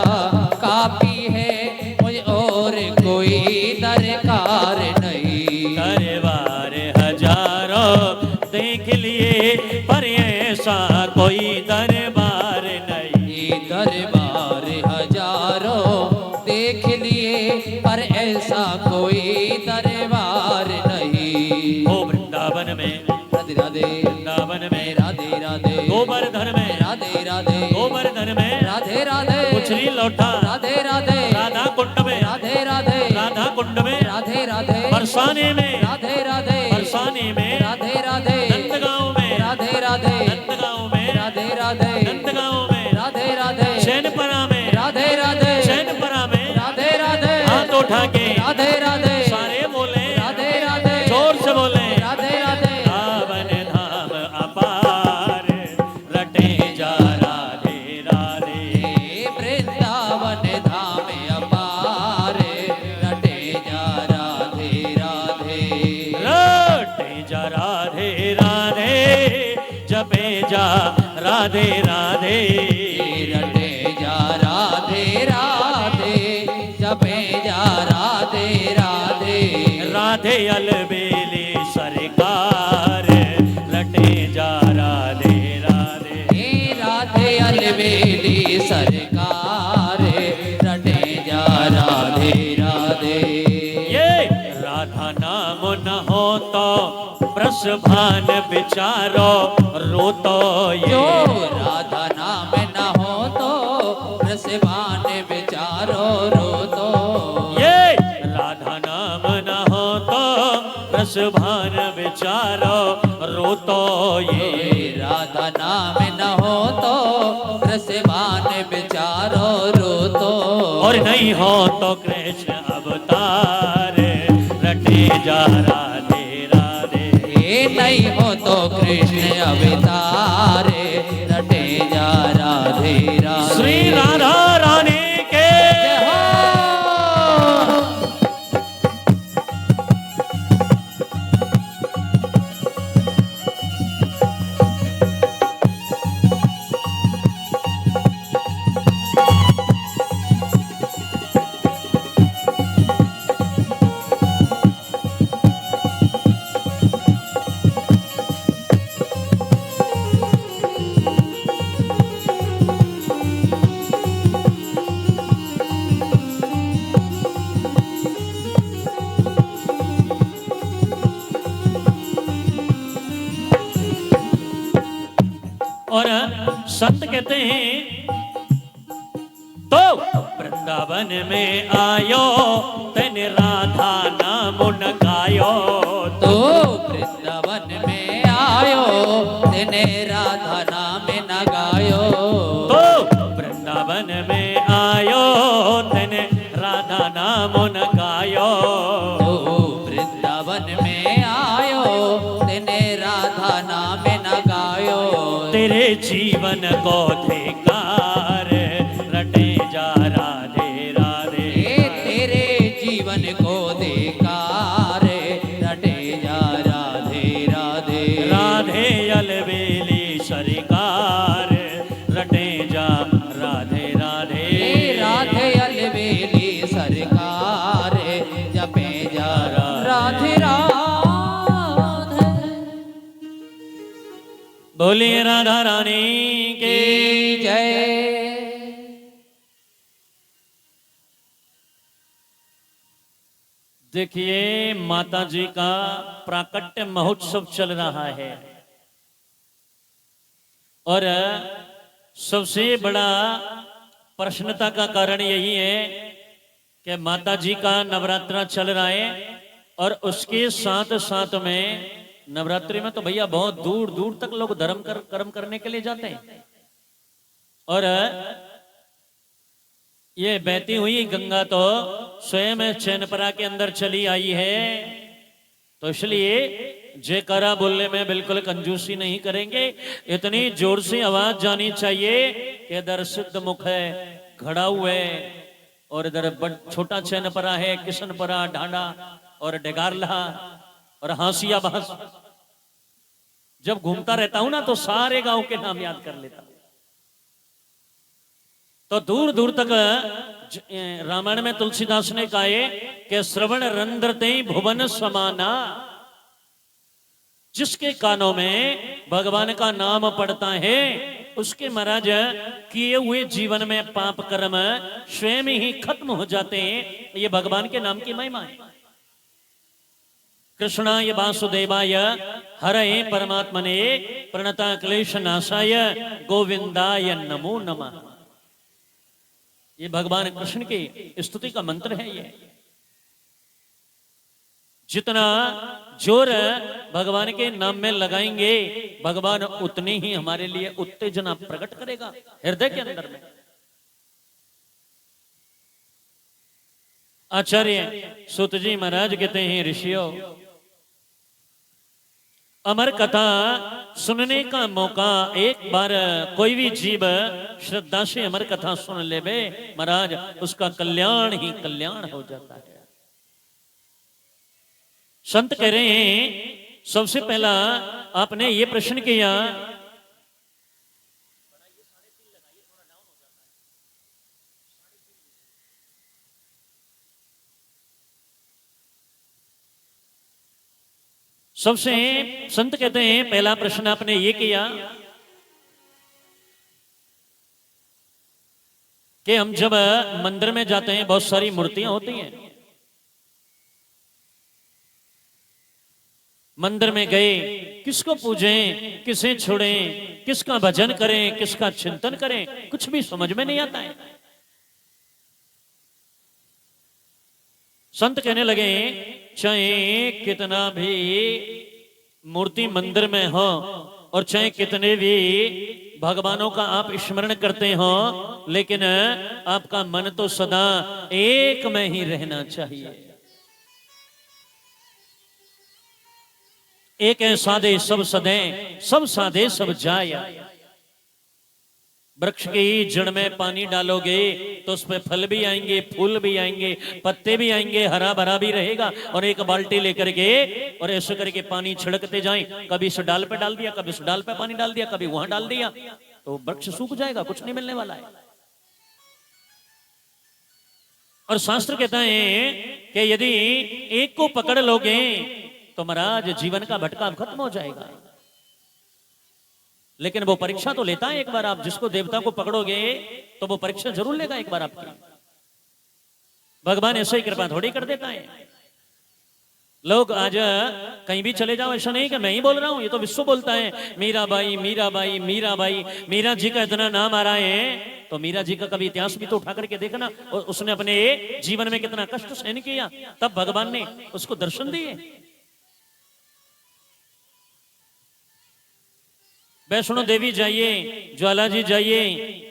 काफी है, मुझे और कोई दरकार नहीं। दरबार हजारों देख लिए पर ऐसा कोई दरबार नहीं, दरबार हजारों देख लिए पर ऐसा कोई दरबार नहीं। ओ वृंदावन में, राधे राधे, वृंदावन में, राधे राधे, गोवर्धन में, राधे राधे, गोवर्धन में, राधे राधे, उछली लौटा, राधे राधे, राधा कुंड में, राधे राधे, राधा कुंड में, राधे राधे, बरसाने में, राधे राधे, बरसाने में, राधे राधे, नंदगांव में, राधे राधे, नंदगांव में, राधे राधे, नंदगांव में, राधे राधे, चैनपुरा में, राधे राधे, चैनपुरा में, राधे राधे, हाथ उठा के राधे राधे, सारे बोले, राधे राधे, जोर से बोले, राधे राधे, रावण धाम अपार रटे जा राधे राधे, वृंदावन धाम अपार रटे जा राधे राधे, रटे जा राधे राधे, जपे जा राधे राधे, रटे जा राधे राधे, जपे जा राधे राधे, राधे अलबेली सरकार लटे जा राधे राधे, हे राधे अलबेली सरकार रटे जा राधे राधे। ये राधा नाम न हो तो ब्रजभान विचारो रोतो जो ये, राधा नाम न हो तो रसवान विचारो रो तो, ये राधा नाम न हो तो ब्रजभान विचारो रोतो ये, राधा नाम न हो तो रसवान विचारो रो तो, और नहीं हो तो कृष्ण अवतार रटे जा राधे राधे। नहीं हो तो कृष्ण अवतारे रटे जा राधे राधे। श्री राधा रानी के जय हो। और संत कहते हैं तो वृंदावन में आयो तन राधा नाम न गायो। तो वृंदावन में आयो तेने राधा नाम न गायो। तो वृंदावन में आयो तन राधा नाम न गायो। तो वृंदावन में आयो तेने राधा नाम न गायो। तेरे जीवन को धिकार रटे जा राधे राधे। तेरे जीवन को धिकार रटे जा राधे राधे। राधे अलबेली सरकार रटे जा राधे राधे। राधे अलबेली सरकार जपे जा राधे राधे। बोलिए राधा रानी के जय। देखिए माता जी का प्राकट्य महोत्सव चल रहा है और सबसे बड़ा प्रश्नता का कारण यही है कि माता जी का नवरात्रा चल रहा है और उसके साथ साथ में नवरात्रि में तो भैया बहुत दूर दूर तक लोग कर्म करने के लिए जाते हैं और ये बहती हुई गंगा तो स्वयं चैनपरा के अंदर चली आई है। तो इसलिए जयकारा बोलने में बिल्कुल कंजूसी नहीं करेंगे। इतनी जोर से आवाज जानी चाहिए कि इधर सिद्ध मुख है, घड़ाऊ है और इधर छोटा चैनपरा है, किशनपरा, ढांडा और डेगारला और हांसिया बहस। जब घूमता रहता हूं ना तो सारे गांव के नाम याद कर लेता हूं। तो दूर दूर तक रामायण में तुलसीदास ने कहा है कि श्रवण रंध्रते भुवन समाना। जिसके कानों में भगवान का नाम पड़ता है उसके महाराज किए हुए जीवन में पाप कर्म स्वयं ही खत्म हो जाते हैं। ये भगवान के नाम की महिमा है। कृष्णाय वासुदेवाय हरये परमात्मने प्रणता क्लेश नाशाय गोविंदाय नमो नमः। ये भगवान कृष्ण की स्तुति का मंत्र है। ये जितना जोर भगवान के नाम में लगाएंगे भगवान उतनी ही हमारे लिए उत्तेजना प्रकट करेगा हृदय के अंदर में। आचार्य सूत जी महाराज कहते हैं ऋषियों अमर कथा सुनने का मौका एक बार कोई भी जीव श्रद्धा से अमर कथा सुन लेवे महाराज उसका कल्याण ही कल्याण हो जाता है। संत कह रहे हैं सबसे पहला आपने ये प्रश्न किया सबसे संत कहते हैं पहला प्रश्न आपने ये किया कि हम जब मंदिर में जाते हैं बहुत सारी मूर्तियां होती हैं। मंदिर में गए किसको पूजें, किसे छोड़ें, किसका भजन करें, किसका चिंतन करें, कुछ भी समझ में नहीं आता है। संत कहने लगे चाहे कितना भी मूर्ति मंदिर में हो और चाहे कितने भी भगवानों का आप स्मरण करते हो लेकिन आपका मन तो सदा एक में ही रहना चाहिए। एक है साधे सब सदे, सब साधे सब जाय। वृक्ष की जड़ में पानी डालोगे तो उसमें फल भी आएंगे, फूल भी आएंगे, पत्ते भी आएंगे, हरा भरा भी रहेगा। और एक बाल्टी लेकर के और ऐसे करके पानी छिड़कते जाएं, कभी इस डाल पे डाल दिया, कभी इस डाल पे पानी डाल दिया, कभी वहां डाल दिया, तो वृक्ष सूख जाएगा, कुछ नहीं मिलने वाला है। और शास्त्र कहता है कि यदि एक को पकड़ लोगे तो महाराज जीवन का भटकाव खत्म हो जाएगा। लेकिन वो परीक्षा तो लेता है एक बार। आप जिसको देवता को पकड़ोगे तो वो परीक्षा जरूर लेगा एक बार आपकी। भगवान ऐसे ही कृपा थोड़ी कर देता है। लोग आज कहीं भी चले जाओ, ऐसा नहीं कि मैं ही बोल रहा हूं, ये तो विश्व बोलता है। मीराबाई मीराबाई मीराबाई, मीरा जी का इतना नाम आ रहा है तो मीरा जी का कभी इतिहास भी तो उठा करके देखना। और उसने अपने जीवन में कितना कष्ट सहन किया, तब भगवान ने उसको दर्शन दिए। वैष्णो देवी जाइए, ज्वाला जी जाइए,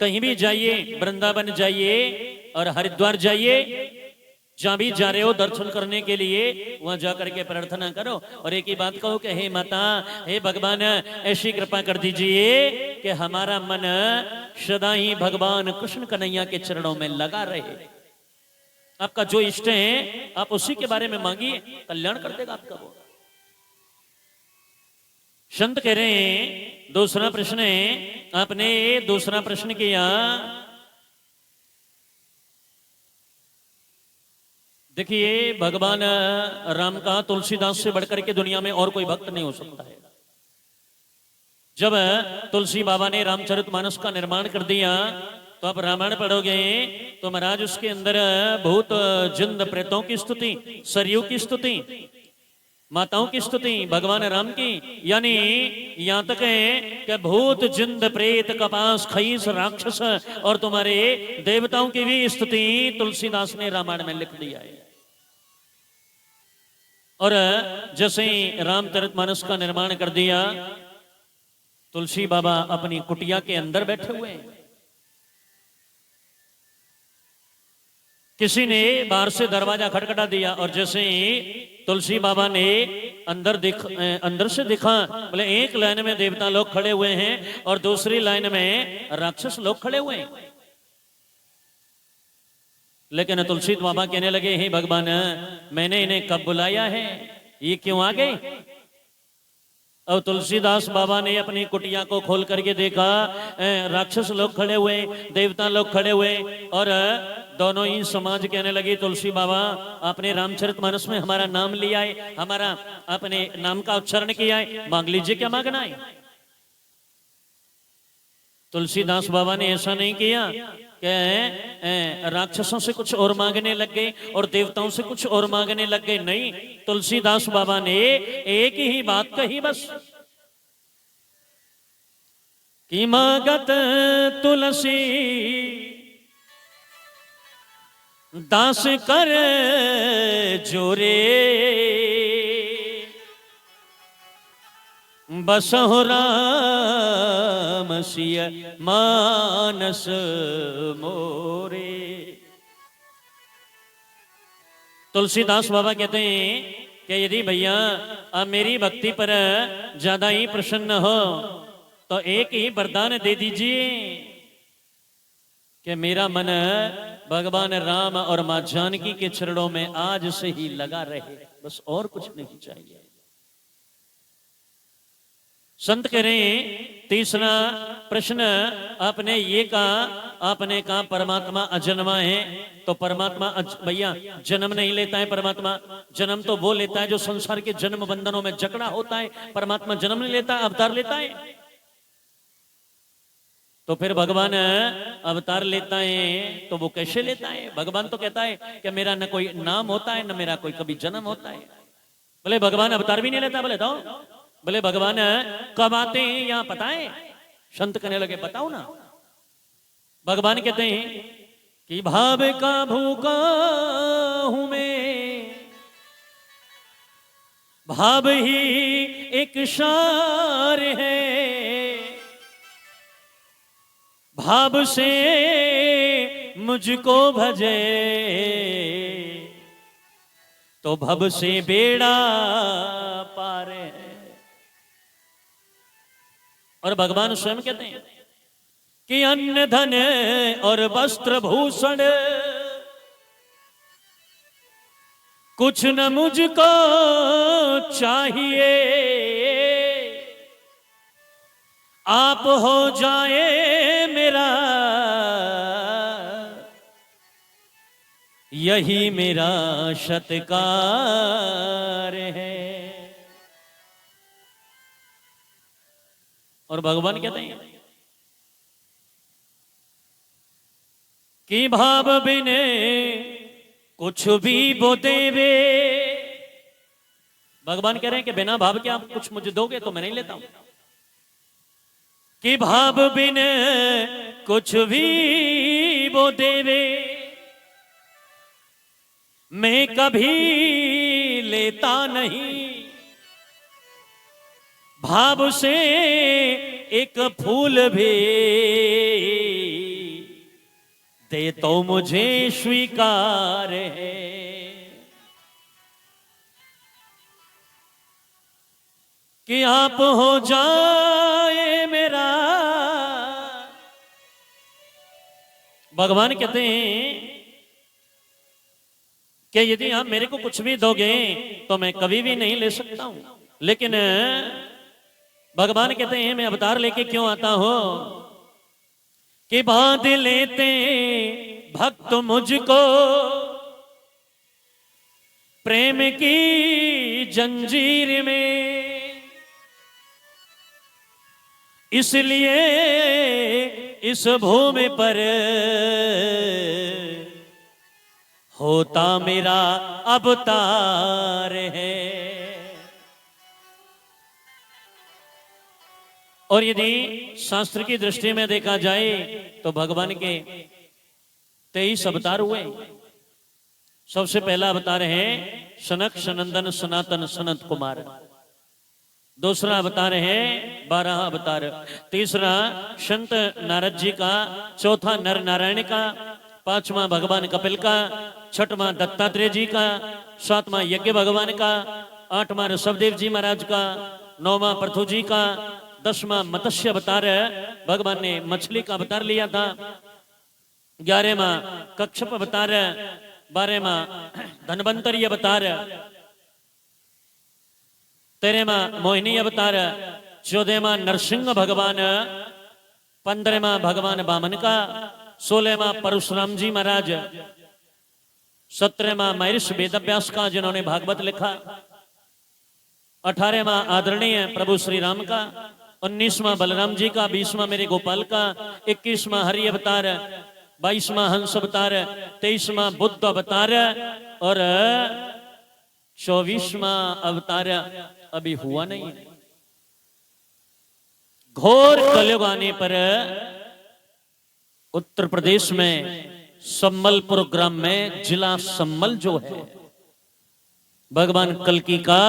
कहीं भी जाइए, वृंदावन जाइए और हरिद्वार जाइए, जहां भी जा रहे हो दर्शन करने के लिए, वहां जाकर के प्रार्थना करो और एक ही बात कहो कि हे माता, हे भगवान, ऐसी कृपा कर दीजिए कि हमारा मन सदा ही भगवान कृष्ण कन्हैया के चरणों में लगा रहे। आपका जो इष्ट है आप उसी के बारे में मांगिए, कल्याण कर देगा आपका वो। संत कह रहे हैं दूसरा प्रश्न है, आपने दूसरा प्रश्न किया। देखिए भगवान राम का तुलसीदास से बढ़कर के दुनिया में और कोई भक्त नहीं हो सकता है। जब तुलसी बाबा ने रामचरितमानस का निर्माण कर दिया तो आप रामायण पढ़ोगे तो महाराज उसके अंदर भूत जिंद प्रेतों की स्तुति, सरयू की स्तुति, माताओं की स्तुति, भगवान राम की, यानी यहां तक है कि भूत जिंद प्रेत कपास खईस राक्षस और तुम्हारे देवताओं की भी स्तुति तुलसीदास ने रामायण में लिख दिया है। और जैसे ही रामचरितमानस का निर्माण कर दिया, तुलसी बाबा अपनी कुटिया के अंदर बैठे हुए हैं। किसी ने बाहर से दरवाजा खटखटा दिया और जैसे ही तुलसी बाबा ने अंदर से देखा, बोले एक लाइन में देवता लोग खड़े हुए हैं और दूसरी लाइन में राक्षस लोग खड़े हुए हैं। लेकिन तुलसी बाबा कहने लगे, हे भगवान, मैंने इन्हें कब बुलाया है, ये क्यों आ गए? और तुलसीदास बाबा ने अपनी कुटिया को खोल करके देखा, राक्षस लोग खड़े हुए, देवता लोग खड़े हुए और दोनों ही समाज कहने लगे, तुलसी बाबा आपने रामचरितमानस में हमारा नाम लिया है, हमारा अपने नाम का उच्चारण किया है, मांग लीजिए क्या मांगना है। तुलसीदास बाबा ने ऐसा नहीं किया कि राक्षसों से कुछ और मांगने लग गए और देवताओं से कुछ और मांगने लग गए। नहीं, तुलसीदास बाबा ने एक ही बात कही बस, कि मांगत तुलसी दास कर जोरे, बसहु राम सिय मानस मोरे। तुलसीदास बाबा कहते हैं कि यदि भैया आप मेरी भक्ति पर ज्यादा ही प्रसन्न हो तो एक ही वरदान दे दीजिए कि मेरा मन भगवान राम और मां जानकी के चरणों में आज से ही लगा रहे, बस और कुछ नहीं चाहिए। संत कह रहे हैं तीसरा प्रश्न आपने ये कहा, आपने कहा परमात्मा अजन्मा है, तो परमात्मा भैया जन्म नहीं लेता है। परमात्मा जन्म तो वो लेता है जो संसार के जन्म बंधनों में जकड़ा होता है। परमात्मा जन्म नहीं लेता, अवतार लेता है। तो फिर भगवान अवतार लेता है तो वो कैसे लेता है? भगवान तो कहता है कि मेरा न कोई नाम होता है, न मेरा कोई कभी जन्म होता है। बोले भगवान अवतार भी नहीं लेता? बोले तो बोले भगवान कब आते हैं यहाँ पता है? संत कहने लगे बताओ ना। भगवान कहते हैं कि भाव का भूखा हूं मैं, भाव ही एक सार है, भाव से मुझको भजे तो भव से बेड़ा पार है। और भगवान स्वयं कहते हैं कि अन्न धन और वस्त्र भूषण कुछ न मुझको चाहिए, आप हो जाए मेरा यही मेरा सत्कार है। और भगवान कहते हैं कि भाव बिने कुछ भी वो देवे। भगवान कह रहे हैं कि बिना भाव के आप कुछ मुझे दोगे तो मैं नहीं लेता हूं। कि भाव बिने कुछ भी वो देवे, मैं कभी लेता नहीं। भाव से एक फूल भी दे तो मुझे स्वीकार है। कि आप हो जाए मेरा। भगवान कहते हैं कि यदि आप मेरे को कुछ भी दोगे तो मैं कभी भी नहीं ले सकता हूं। लेकिन भगवान कहते हैं मैं अवतार लेके क्यों आता हूं कि बांध लेते भक्त मुझको प्रेम की जंजीर में। इसलिए इस भूमि पर होता मेरा अवतार है। और यदि शास्त्र की दृष्टि में देखा जाए तो भगवान के 23 अवतार हुए। सबसे पहला अवतार है सनक सनंदन सनातन सनत कुमार। दूसरा अवतार है 12 अवतार। तीसरा संत नारद जी का। चौथा नर नारायण का। पांचवा भगवान कपिल का। छठवां दत्तात्रेय जी का। सातवां यज्ञ भगवान का। आठवां ऋषभदेव जी महाराज का। नौवां पृथु जी का। 10वां मत्स्य अवतार भगवान ने मछली का अवतार लिया था। 11वां कच्छप अवतार। 12वां धन्वंतरी अवतार। 13वां मोहिनी अवतार। 14वां नरसिंह भगवान। 15वां भगवान वामन का। 16वां परशुराम जी महाराज। 17वां महर्षि वेदव्यास का जिन्होंने भागवत लिखा। 18वां आदरणीय प्रभु श्री राम का। 19वां बलराम जी का। 20वां मेरे गोपाल का। 21वां हरि अवतार। 22वां हंस अवतार। 23वां बुद्ध अवतार। और 24वां अवतार अभी हुआ नहीं। घोर कलयुग आने पर उत्तर प्रदेश में सम्बलपुर ग्राम में जिला सम्बल जो है भगवान कल्कि का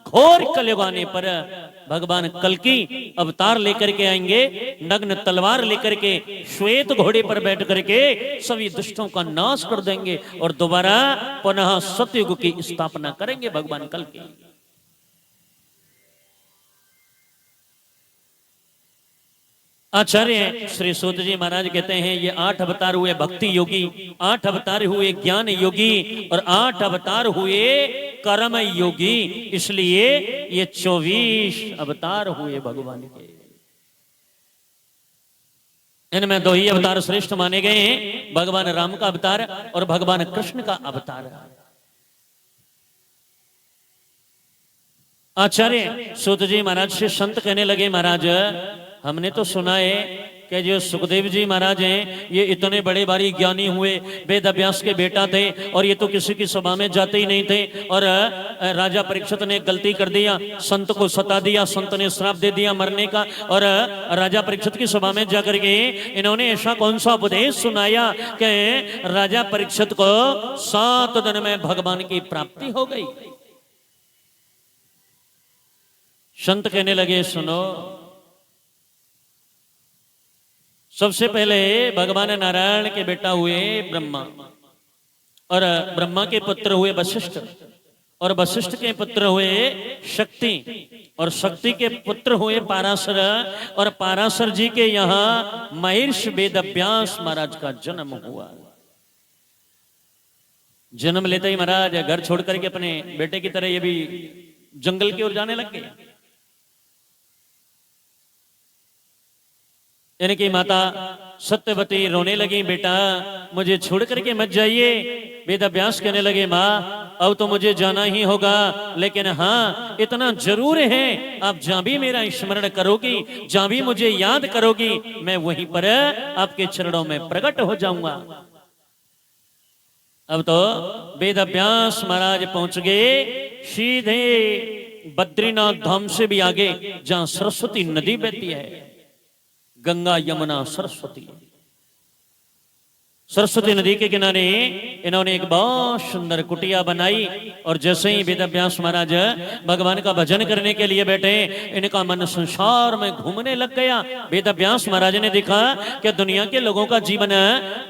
घोर कलयुग आने पर भगवान कल्कि अवतार लेकर के आएंगे। नग्न तलवार लेकर के श्वेत घोड़े पर बैठ करके सभी दुष्टों का नाश कर देंगे और दोबारा पुनः सतयुग की स्थापना करेंगे भगवान कल्कि। आचार्य श्री सूत जी महाराज कहते हैं ये 8 अवतार हुए भक्ति योगी, 8 अवतार हुए ज्ञान योगी और 8 अवतार हुए कर्म योगी। इसलिए ये 24 अवतार हुए भगवान के। इनमें 2 ही अवतार श्रेष्ठ माने गए हैं, भगवान राम का अवतार और भगवान कृष्ण का अवतार। आचार्य सूत जी महाराज से संत कहने लगे महाराज हमने तो सुना है कि जो सुखदेव जी महाराज हैं ये इतने बड़े भारी ज्ञानी हुए, वेद अभ्यास के बेटा थे और ये तो किसी की सभा में जाते ही नहीं थे। और राजा परीक्षित ने गलती कर दिया, संत को सता दिया, संत ने श्राप दे दिया मरने का। और राजा परीक्षित की सभा में जाकर के इन्होंने ऐसा कौन सा उपदेश सुनाया कि राजा परीक्षित को 7 दिन में भगवान की प्राप्ति हो गई। संत कहने लगे सुनो, सबसे पहले भगवान नारायण के बेटा हुए ब्रह्मा और ब्रह्मा के पुत्र हुए वशिष्ठ और वशिष्ठ के पुत्र हुए शक्ति, और शक्ति के पुत्र हुए पाराशर, और पाराशर जी के यहाँ महर्षि वेदव्यास महाराज का जन्म हुआ। जन्म लेते ही महाराज घर छोड़ करके अपने बेटे की तरह ये भी जंगल की ओर जाने लग गए। इनकी माता सत्यवती रोने लगी, बेटा मुझे छोड़ करके मत जाइए। वेदव्यास कहने लगे, माँ अब तो मुझे जाना ही होगा, लेकिन हाँ इतना जरूर है, आप जहां भी मेरा स्मरण करोगी, जहां भी मुझे याद करोगी, मैं वहीं पर आपके चरणों में प्रकट हो जाऊंगा। अब तो वेदव्यास महाराज पहुंच गए सीधे बद्रीनाथ धाम से भी आगे, जहां सरस्वती नदी बहती है, गंगा यमुना सरस्वती। सरस्वती नदी के किनारे इन्होंने एक बहुत सुंदर कुटिया बनाई, और जैसे ही वेदव्यास महाराज भगवान का भजन करने के लिए बैठे, इनका मन संसार में घूमने लग गया। वेदव्यास महाराज ने देखा कि दुनिया के लोगों का जीवन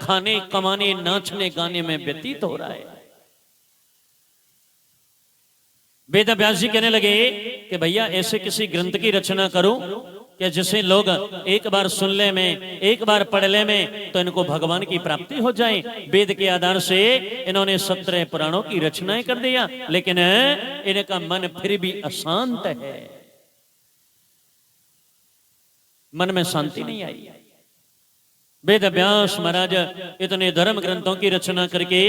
खाने कमाने नाचने गाने में व्यतीत हो रहा है। वेदव्यास जी कहने लगे कि भैया ऐसे किसी ग्रंथ की रचना करो कि जिसे लोग एक बार सुन ले में, एक बार पढ़ ले में, तो इनको भगवान की प्राप्ति हो जाए। वेद के आधार से इन्होंने 17 पुराणों की रचनाएं कर दिया, लेकिन इनका मन फिर भी अशांत है, मन में शांति नहीं आई। वेदव्यास महाराज इतने धर्म ग्रंथों की रचना करके,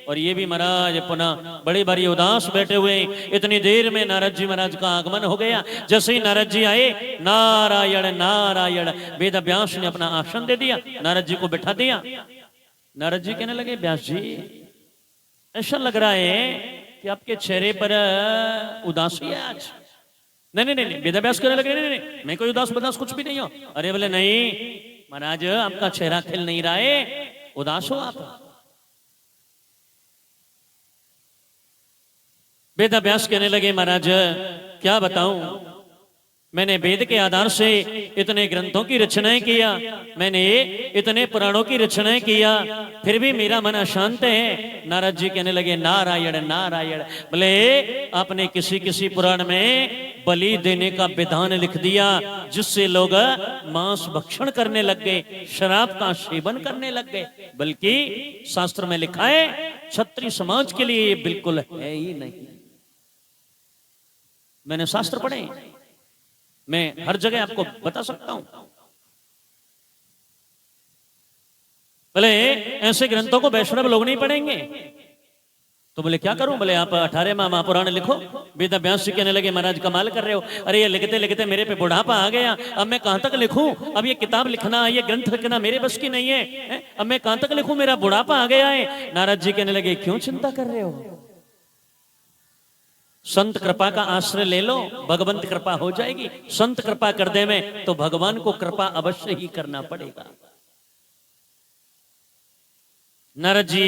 और ये भी महाराज पुनः बड़े बारी उदास बैठे हुए। इतनी देर में नारद जी महाराज का आगमन हो गया। जैसे ही नारद जी आए, नारायण नारायण, वेदव्यास ने अपना आसन दे दिया, नारद जी को बिठा दिया। नारद जी कहने लगे, व्यास जी ऐसा लग रहा है कि आपके चेहरे पर उदासी है आज। नहीं नहीं नहीं, वेदव्यास कहने लगे, नहीं नहीं मैं कोई उदास बदास कुछ भी नहीं हूं। अरे बोले नहीं महाराज, आपका चेहरा खिल नहीं रहा है, उदास हो आप। वेदव्यास कहने लगे, महाराज क्या बताऊं, मैंने वेद के आधार से इतने ग्रंथों की रचनाएं किया, मैंने इतने पुराणों की रचनाएं किया, फिर भी मेरा मन अशांत है। नारद जी कहने लगे, नारायण नारायण। बोले आपने किसी किसी पुराण में बलि देने का विधान लिख दिया, जिससे लोग मांस भक्षण करने लग गए, शराब का सेवन करने लग गए। बल्कि शास्त्र में लिखा है क्षत्रिय समाज के लिए ये बिल्कुल है ही नहीं। मैंने शास्त्र पढ़े, मैं हर जगह आपको बता सकता हूं। बोले ऐसे ग्रंथों को वैष्णव लोग नहीं पढ़ेंगे। तो बोले क्या करूं? बोले आप 18वां महापुराण लिखो। वेदव्यास जी कहने लगे, महाराज कमाल कर रहे हो, अरे ये लिखते लिखते मेरे पे बुढ़ापा आ गया, अब मैं कहां तक लिखूं? अब ये किताब लिखना, ये ग्रंथ लिखना मेरे बस की नहीं है, अब मैं कहां तक लिखूं, मेरा बुढ़ापा आ गया है। नारद जी कहने लगे, क्यों चिंता कर रहे हो, संत कृपा का आश्रय ले लो, भगवंत कृपा हो जाएगी। संत कृपा कर दे में तो भगवान को कृपा अवश्य ही करना पड़ेगा। नारद जी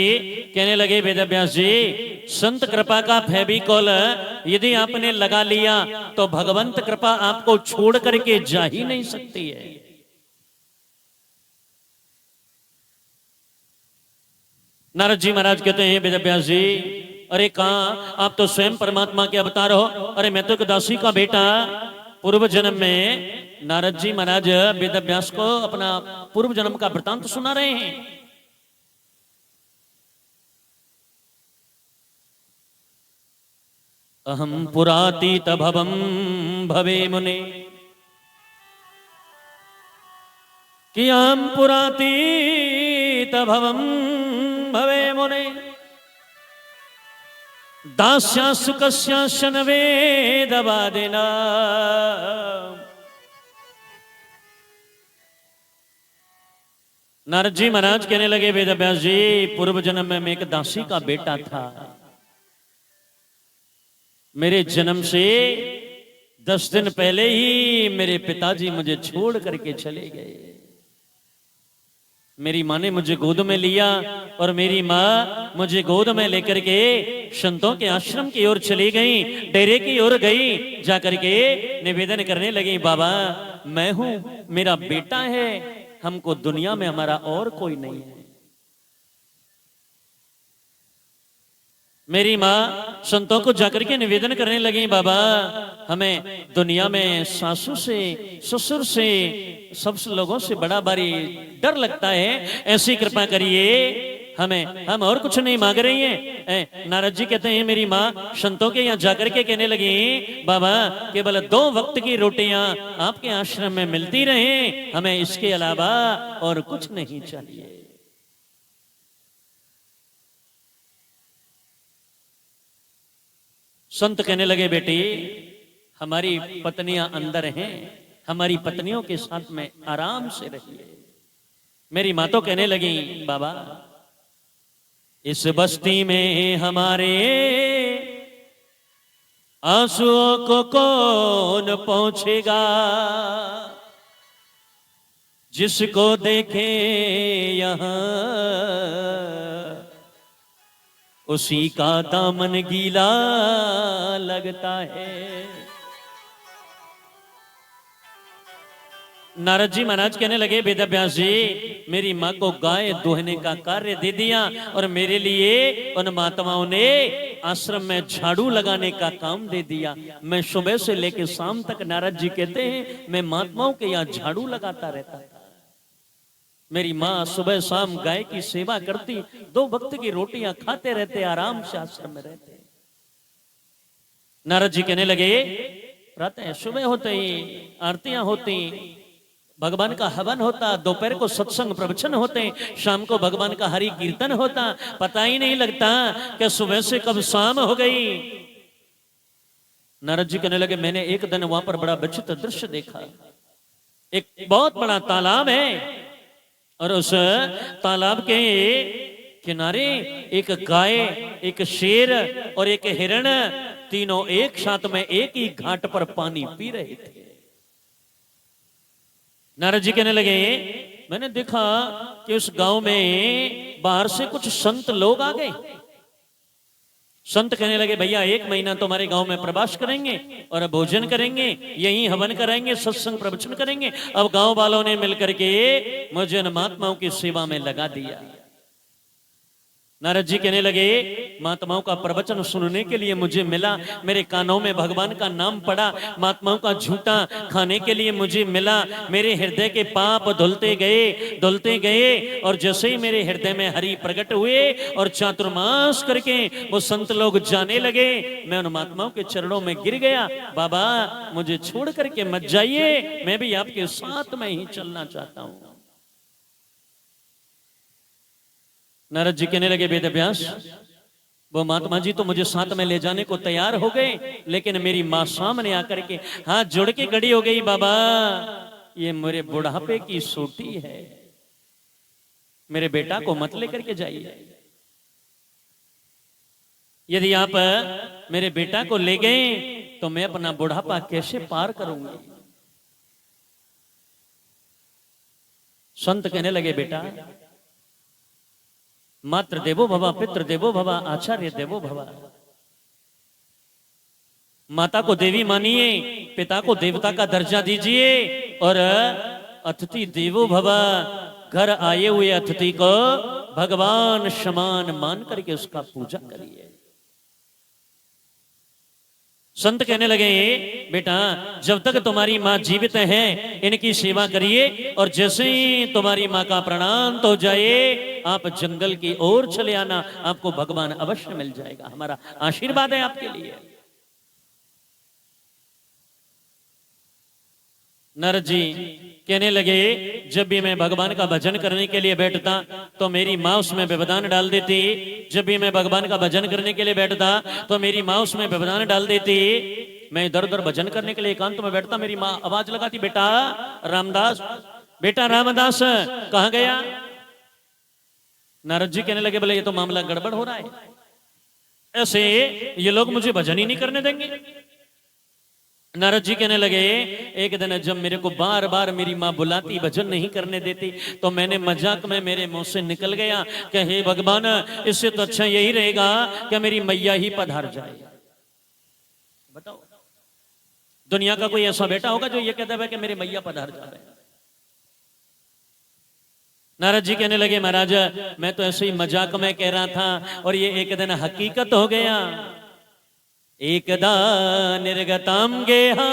कहने लगे, वेदव्यास जी संत कृपा का फेविकोल यदि आपने लगा लिया तो भगवंत कृपा आपको छोड़ करके जा ही नहीं सकती है। नारद जी महाराज कहते हैं, वेदव्यास जी अरे कहां, आप तो स्वयं परमात्मा के अवतार हो। अरे मैं तो एक दासी का बेटा। पूर्व जन्म में नारद जी महाराज वेदव्यास को अपना पूर्व जन्म का वृतांत सुना रहे हैं। अहम पुरातीत भवम भवे मुने, कि अहम पुरातीत भवम भवे मुने, दास्या सुकस्या शनवेदवादिना। नारद जी महाराज कहने लगे, वेदव्यास जी पूर्व जन्म में मैं एक दासी का बेटा था। मेरे जन्म से 10 दिन पहले ही मेरे पिताजी मुझे छोड़ करके चले गए। मेरी माँ ने मुझे गोद में लिया और मेरी माँ मुझे गोद में लेकर के संतों के आश्रम की ओर चली गई, डेरे की ओर गई। जाकर के निवेदन करने लगी, बाबा मैं हूं, मेरा बेटा है, हमको दुनिया में हमारा और कोई नहीं है। मेरी माँ संतों को जाकर के निवेदन करने लगी, बाबा हमें दुनिया में सासू से, ससुर से, सब लोगों से बड़ा भारी डर लगता है, ऐसी कृपा करिए हमें, हम और कुछ नहीं मांग रही हैं। नारद जी कहते हैं मेरी माँ संतों के यहाँ जाकर के कहने लगी, बाबा केवल 2 वक्त की रोटियां आपके आश्रम में मिलती रहे, हमें इसके अलावा और कुछ नहीं चाहिए। संत कहने लगे, बेटी हमारी पत्नियां अंदर हैं, हमारी पत्नियों के साथ में आराम से रहिए। मेरी माँ तो कहने लगी, बाबा इस बस्ती में हमारे आंसुओं को कौन पहुंचेगा, जिसको देखे यहां उसी का दामन गीला लगता है। नारद जी महाराज कहने लगे, वेदव्यास जी मेरी माँ को गाय दोहने का कार्य दे दिया और मेरे लिए उन माताओं ने आश्रम में झाड़ू लगाने का काम दे दिया। मैं सुबह से लेकर शाम तक, नारद जी कहते हैं, मैं महात्माओं के यहाँ झाड़ू लगाता रहता था। मेरी माँ सुबह शाम गाय की सेवा करती, 2 वक्त की रोटियां खाते रहते, आराम से आश्रम में रहते। नारद जी कहने लगे, प्रातः सुबह होते ही आरतियां होती, भगवान का हवन होता, दोपहर को सत्संग प्रवचन होते, शाम को भगवान का हरि कीर्तन होता, पता ही नहीं लगता कि सुबह से कब शाम हो गई। नारद जी कहने लगे, मैंने एक दिन वहां पर बड़ा विचित्र दृश्य देखा। एक बहुत बड़ा तालाब है और उस तालाब के किनारे एक गाय, एक शेर और एक हिरण, तीनों एक साथ में एक ही घाट पर पानी पी रहे थे। नारद जी कहने लगे, मैंने देखा कि उस गांव में बाहर से कुछ संत लोग आ गए। संत कहने लगे, भैया 1 महीना तुम्हारे गांव में प्रवास करेंगे और भोजन करेंगे, यहीं हवन कराएंगे, सत्संग प्रवचन करेंगे। अब गांव वालों ने मिलकर के मुझे उन महात्माओं की सेवा में लगा दिया। नारद जी कहने लगे, महात्माओं का प्रवचन सुनने के लिए मुझे मिला, मेरे कानों में भगवान का नाम पड़ा, महात्माओं का झूठा खाने के लिए मुझे मिला, मेरे हृदय के पाप धुलते गए और जैसे ही मेरे हृदय में हरि प्रकट हुए और चातुर्मास करके वो संत लोग जाने लगे, मैं उन महात्माओं के चरणों में गिर गया। बाबा मुझे छोड़ करके मत जाइए, मैं भी आपके साथ में ही चलना चाहता हूं। नारद जी कहने लगे, वेदव्यास वो महात्मा जी तो मुझे साथ में ले जाने को तैयार हो गए, लेकिन मेरी मां सामने आकर के हाथ जोड़ के खड़ी हो गई, बाबा ये मेरे बुढ़ापे की सोटी है, मेरे बेटा को मत लेकर के जाइए। यदि आप मेरे बेटा को ले गए तो मैं अपना बुढ़ापा कैसे पार करूंगी। संत कहने लगे, बेटा मातृ देवो भव, पितृ देवो भव, आचार्य देवो भव। माता को देवी मानिए, पिता को देवता का दर्जा दीजिए और अतिथि देवो भव, घर आए हुए अतिथि को भगवान समान मान करके उसका पूजा करिए। संत कहने लगे, बेटा जब तक तुम्हारी माँ जीवित है इनकी सेवा करिए और जैसे ही तुम्हारी माँ का प्राणांत हो जाए आप जंगल की ओर चले आना, आपको भगवान अवश्य मिल जाएगा, हमारा आशीर्वाद है आपके लिए। नारद जी कहने लगे, जब भी मैं भगवान का भजन करने के लिए बैठता तो मेरी माँ उसमें व्यवधान डाल देती, जब भी मैं भगवान का भजन करने के लिए बैठता तो मेरी माँ उसमें व्यवधान डाल देती। मैं इधर उधर भजन करने के लिए एकांत में बैठता, मेरी माँ आवाज लगाती, बेटा रामदास, बेटा रामदास कहाँ गया। नारद जी कहने लगे, बोले ये तो मामला गड़बड़ हो रहा है, ऐसे ये लोग मुझे भजन ही नहीं करने देंगे। नारद जी कहने लगे, एक दिन जब मेरे को बार बार मेरी माँ बुलाती, भजन नहीं करने देती, तो मैंने मजाक में मेरे मुंह से निकल गया कि हे भगवान इससे तो अच्छा यही रहेगा कि मेरी मैया ही पधार जाए। बताओ दुनिया का कोई ऐसा बेटा होगा जो ये कहता है कि मेरी मैया पधार जाए। नारद जी कहने लगे महाराज मैं तो ऐसे ही मजाक में कह रहा था और ये एक दिन हकीकत हो गया। एकदा निर्गताम गेहा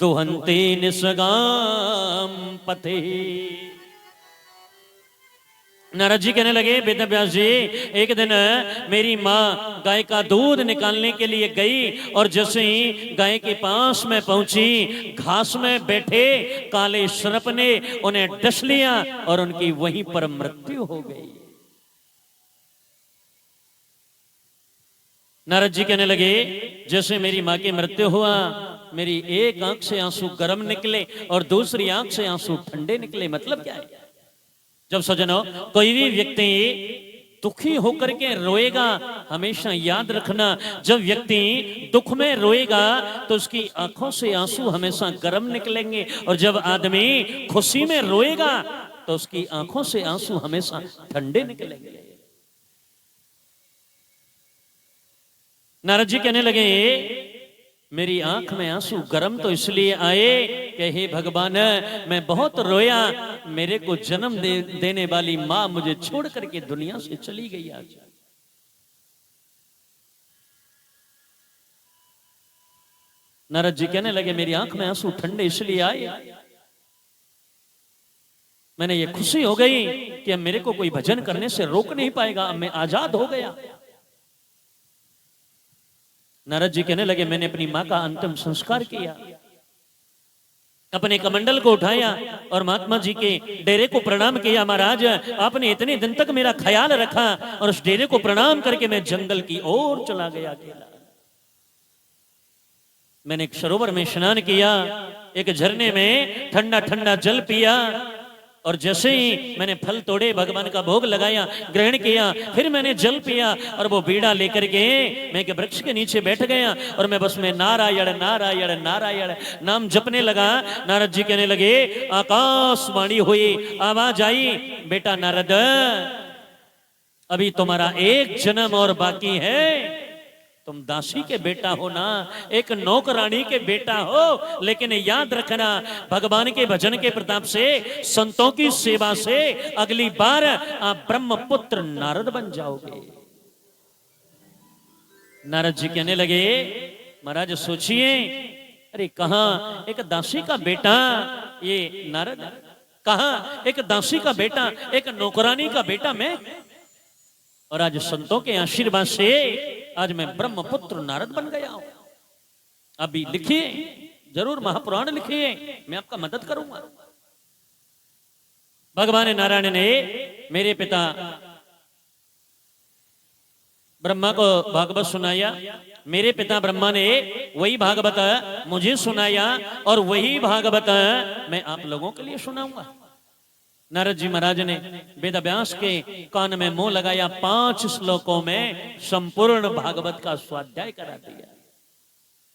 दुहंती निसगाम पथे। नारद जी कहने लगे वेद व्यास जी एक दिन मेरी माँ गाय का दूध निकालने के लिए गई और जैसे ही गाय के पास में पहुंची घास में बैठे काले सर्प ने उन्हें डस लिया और उनकी वहीं पर मृत्यु हो गई। नारद जी कहने लगे जैसे मेरी माँ की मृत्यु हुआ मेरी एक आंख से आंसू गर्म निकले और दूसरी आंख से आंसू ठंडे निकले। मतलब क्या है? जब सजनों कोई भी व्यक्ति दुखी होकर के रोएगा हमेशा याद रखना जब व्यक्ति दुख में रोएगा तो उसकी आंखों से आंसू हमेशा गर्म निकलेंगे और जब आदमी खुशी में रोएगा तो उसकी आंखों से आंसू हमेशा ठंडे निकलेंगे। नारद जी कहने लगे मेरी आंख में आंसू गर्म तो इसलिए आए कि हे भगवान मैं बहुत रोया, मेरे को जन्म देने वाली माँ मुझे छोड़ करके दुनिया से चली गई आज। नारद जी कहने लगे मेरी आंख में आंसू ठंडे इसलिए आए मैंने ये खुशी हो गई कि अब मेरे को कोई भजन करने से रोक नहीं पाएगा, अब मैं आजाद हो गया। नारद जी कहने लगे मैंने अपनी मां का अंतिम संस्कार किया, अपने कमंडल को उठाया और महात्मा जी के डेरे को प्रणाम किया। महाराज आपने इतने दिन तक मेरा ख्याल रखा और उस डेरे को प्रणाम करके मैं जंगल की ओर चला गया अकेला। मैंने एक सरोवर में स्नान किया, एक झरने में ठंडा ठंडा जल पिया और जैसे ही मैंने फल तोड़े भगवान का भोग लगाया ग्रहण किया फिर मैंने जल पिया और वो बीड़ा लेकर के मैं के वृक्ष के नीचे बैठ गया और मैं बस में नारायण नारायण नारायण नाम जपने लगा। नारद जी कहने लगे आकाशवाणी हुई, आवाज आई बेटा नारद अभी तुम्हारा एक जन्म और बाकी है, तुम दासी के बेटा हो ना, एक नौकरानी के बेटा हो, लेकिन याद रखना भगवान के भजन के प्रताप से संतों की सेवा से अगली बार आप ब्रह्मपुत्र नारद बन जाओगे। नारद जी कहने लगे महाराज सोचिए अरे कहां एक दासी का बेटा ये नारद, कहां एक दासी का बेटा एक नौकरानी का बेटा मैं, और आज संतों के आशीर्वाद से आज मैं ब्रह्मपुत्र नारद बन गया हूं। अभी लिखिए जरूर महापुराण लिखिए, मैं आपका मदद करूंगा। भगवान नारायण ने मेरे पिता ब्रह्मा को भागवत सुनाया, मेरे पिता ब्रह्मा ने वही भागवत मुझे सुनाया और वही भागवत मैं आप लोगों के लिए सुनाऊंगा। नारद जी महाराज ने वेद व्यास के कान में मुंह लगाया, 5 श्लोकों में संपूर्ण भागवत का स्वाध्याय करा दिया।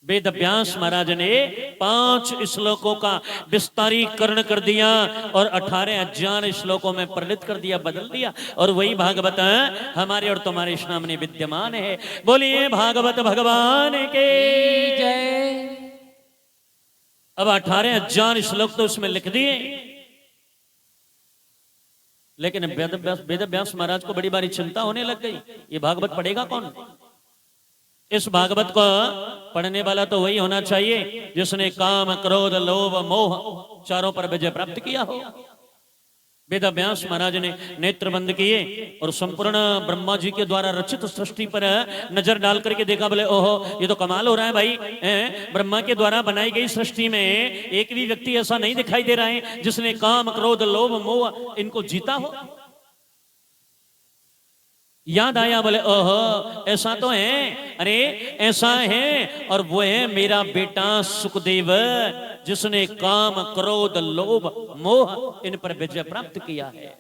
वेद व्यास महाराज ने 5 श्लोकों का विस्तारीकरण कर दिया और 18,000 श्लोकों में परिणत कर दिया, बदल दिया, और वही भागवत हमारे और तुम्हारे सामने विद्यमान है। बोलिए भागवत भगवान के जय। अब 18,000 श्लोक तो उसमें लिख दिए, लेकिन वेद व्यास महाराज को बड़ी बारी चिंता होने लग गई, ये भागवत पढ़ेगा कौन? इस भागवत को पढ़ने वाला तो वही होना चाहिए जिसने काम क्रोध लोभ मोह चारों पर विजय प्राप्त किया हो। वेद व्यास महाराज ने नेत्र बंद किए और संपूर्ण ब्रह्मा जी के द्वारा रचित सृष्टि पर नजर डाल करके देखा, बोले ओहो ये तो कमाल हो रहा है भाई, ब्रह्मा के द्वारा बनाई गई सृष्टि में एक भी व्यक्ति ऐसा नहीं दिखाई दे रहा है जिसने काम क्रोध लोभ मोह इनको जीता हो। याद आया, बोले ओहो ऐसा तो है, अरे ऐसा है, और वो है मेरा बेटा सुखदेव जिसने काम क्रोध लोभ मोह इन पर विजय प्राप्त किया है।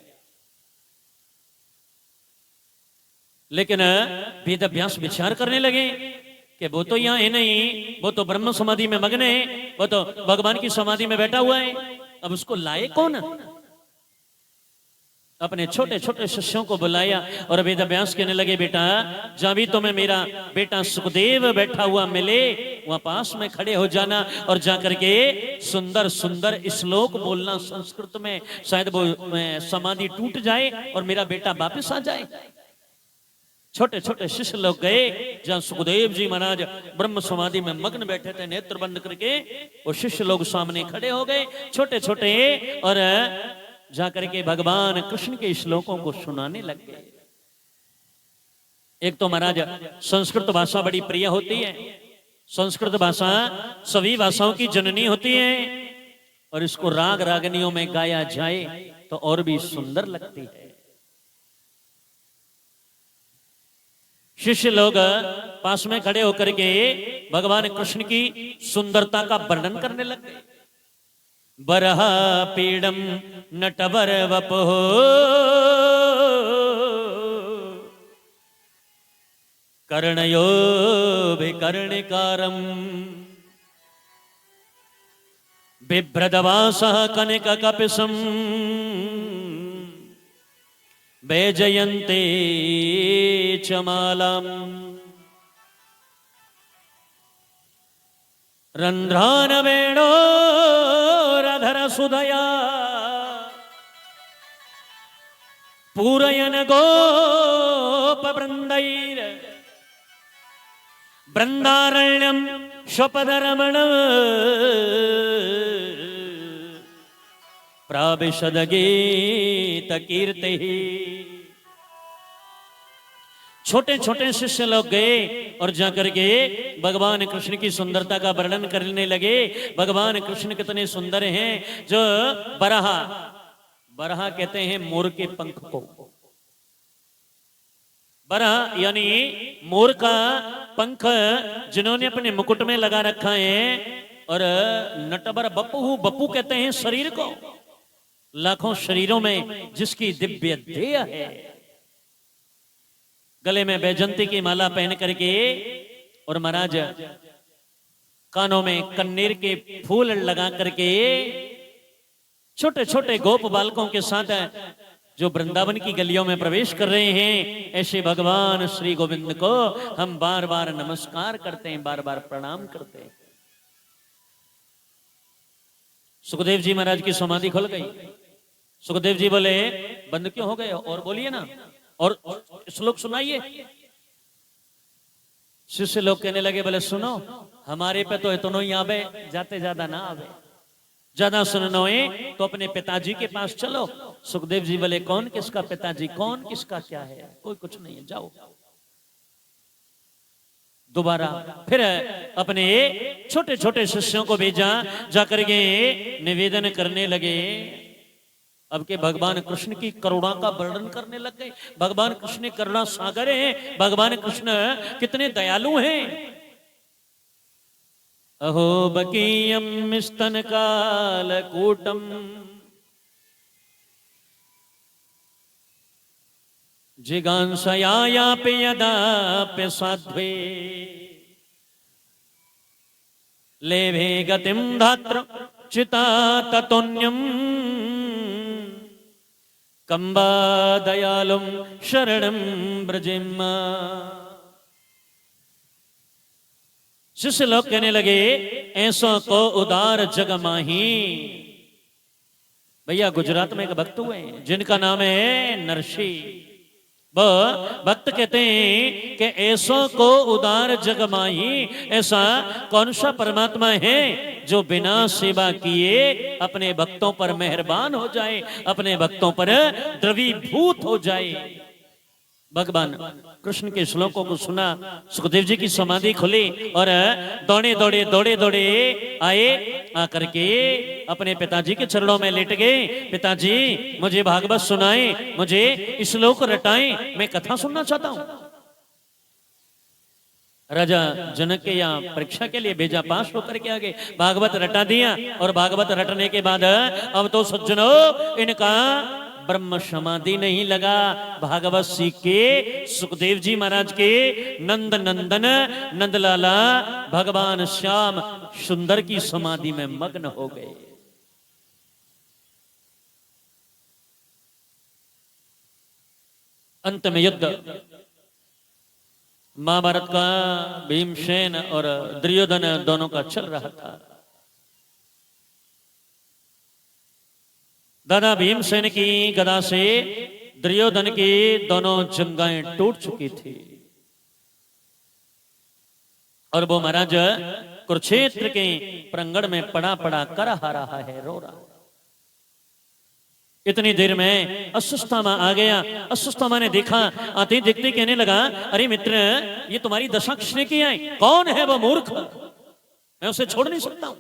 लेकिन वेद व्यास विचार करने लगे कि वो तो यहां है नहीं, वो तो ब्रह्म समाधि में मग्न है, वो तो भगवान की समाधि में बैठा हुआ है, अब उसको लाए कौन? अपने छोटे छोटे शिष्यों को बुलाया और वेद अभ्यास कहने लगे, बेटा जहां भी तुम्हें मेरा बेटा सुखदेव बैठा हुआ मिले वहां पास में खड़े हो जाना और जाकर के सुंदर सुंदर श्लोक बोलना संस्कृत में, शायद वो समाधि टूट जाए और मेरा बेटा वापस आ जाए। छोटे छोटे शिष्य लोग गए जहां सुखदेव जी महाराज ब्रह्म समाधि में मग्न बैठे थे, नेत्र बंद करके वो शिष्य लोग सामने खड़े हो गए छोटे छोटे, और जाकर के भगवान कृष्ण के श्लोकों को सुनाने लग गए। एक तो महाराज संस्कृत भाषा बड़ी प्रिय होती है, संस्कृत भाषा सभी भाषाओं की जननी होती है, और इसको राग रागनियों में गाया जाए तो और भी सुंदर लगती है। शिष्य लोग पास में खड़े होकर के भगवान कृष्ण की सुंदरता का वर्णन करने लग गए। बरहा पीड़म नटवर वपो कर्णयो विकर्णिकारम बिभ्रदवासः कनक कपिसम वैजयन्ते च मालाम रंध्रान वेणो रधर सुदया पूरयन गोप वृंदैर वृंदारण्यम स्वपदरमण प्राविशद गीत कीर्ति। छोटे छोटे शिष्य लोग गए और जाकर के भगवान कृष्ण की सुंदरता का वर्णन करने लगे। भगवान कृष्ण कितने सुंदर हैं। जो बरहा, बरहा कहते हैं मोर के पंख को, बरहा यानी मोर का पंख जिन्होंने अपने मुकुट में लगा रखा है, और नटवर बपू, बपू कहते हैं शरीर को, लाखों शरीरों में जिसकी दिव्य देह है। गले में बैजंती की माला पहन करके और महाराज कानों में कन्नेर के फूल लगा करके छोटे छोटे गोप बालकों के साथ जो वृंदावन की गलियों में प्रवेश कर रहे हैं, ऐसे भगवान श्री गोविंद को हम बार बार नमस्कार करते हैं, बार बार प्रणाम करते हैं। सुखदेव जी महाराज की समाधि खुल गई। सुखदेव जी बोले, बंद क्यों हो गए, और बोलिए ना, और श्लोक सुनाइए। शिष्य लोग कहने लगे, बोले सुनो, हमारे पे तो इतना ही आवे, जाते ज्यादा ना आवे, ज्यादा सुनना है तो अपने पिताजी के पास चलो। सुखदेव जी बोले, कौन किसका पिताजी, कौन किसका क्या है, कोई कुछ नहीं है, जाओ। दोबारा फिर अपने छोटे छोटे शिष्यों को भेजा, जाकर के निवेदन करने लगे। अब के भगवान कृष्ण की करुणा का वर्णन करने लग गए। भगवान कृष्ण करुणा सागर हैं, भगवान कृष्ण कितने दयालु हैं। अहो बकीयम स्तन काल कूटम जिगांसयायापि यदाप्य साध्वे लेभे गतिम धात्र चिता ततोन्यम कंबा दयालुम शरणम ब्रजेम्मा। शिष्य लोग कहने लगे, ऐसो को उदार जग माही। भैया गुजरात में एक भक्त हुए जिनका नाम है नरसी। वो भक्त कहते हैं कि ऐसो को उदार जग माही, ऐसा कौन सा परमात्मा है जो बिना सेवा किए अपने भक्तों पर मेहरबान हो जाए, अपने भक्तों पर द्रवीभूत हो जाए। भगवान कृष्ण के श्लोकों को सुना, सुखदेव जी की समाधि खुली और दौड़े दौड़े दौड़े दौड़े आए, आकर के अपने पिताजी के चरणों में लेट गए। पिताजी मुझे भागवत सुनाएं, मुझे श्लोक रटाएं, मैं कथा सुनना चाहता हूं। राजा जनक के यहाँ परीक्षा के लिए भेजा, पास होकर के आगे भागवत रटा दिया। और भागवत रटने के बाद अब तो सज्जनों इनका ब्रह्म समाधि नहीं लगा। भागवत सीख के सुखदेव जी महाराज के नंद नंदन नंदलाला भगवान श्याम सुंदर की समाधि में मग्न हो गए। अंत में युद्ध महाभारत का भीमसेन और दुर्योधन दोनों का चल रहा था। दादा भीमसेन की गदा से दुर्योधन की दोनों जंगाएं टूट चुकी थी और वो महाराज कुरुक्षेत्र के प्रांगण में पड़ा पड़ा कर रहा है, रो रहा है। इतनी देर में अश्वत्थामा आ गया। अश्वत्थामा ने देखा, आते देखते कहने लगा, अरे मित्र, ये तुम्हारी दशा किसने की है? कौन है वो मूर्ख? मैं उसे छोड़ नहीं सकता हूं।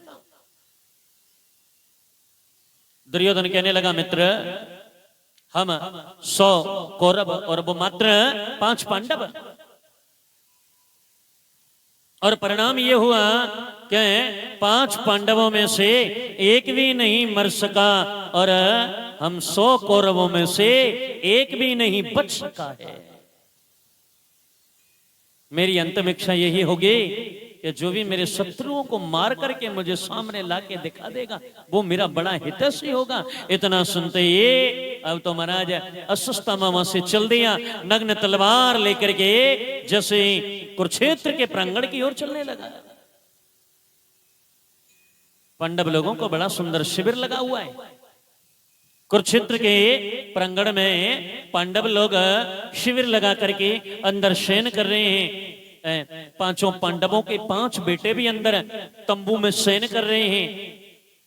दुर्योधन कहने लगा, मित्र, हम 100 कौरव और वो मात्र 5 पांडव, और परिणाम ये हुआ कि 5 पांडवों में से एक भी नहीं मर सका और हम 100 कौरवों में से एक भी नहीं बच सका है। मेरी अंतिम इच्छा यही होगी कि जो भी मेरे शत्रुओं को मार करके मुझे सामने लाके दिखा देगा वो मेरा बड़ा हितैषी होगा। इतना सुनते ही अब तो महाराज अश्वत्थामा वहां से चल दिया, नग्न तलवार लेकर के जैसे कुरुक्षेत्र के प्रांगण की ओर चलने लगा। पांडव लोगों को बड़ा सुंदर शिविर लगा हुआ है। कुरुक्षेत्र के प्रांगण में पांडव लोग शिविर लगा करके अंदर शयन कर रहे हैं। 5 पांडवों के 5 बेटे भी अंदर तंबू में शयन कर रहे हैं।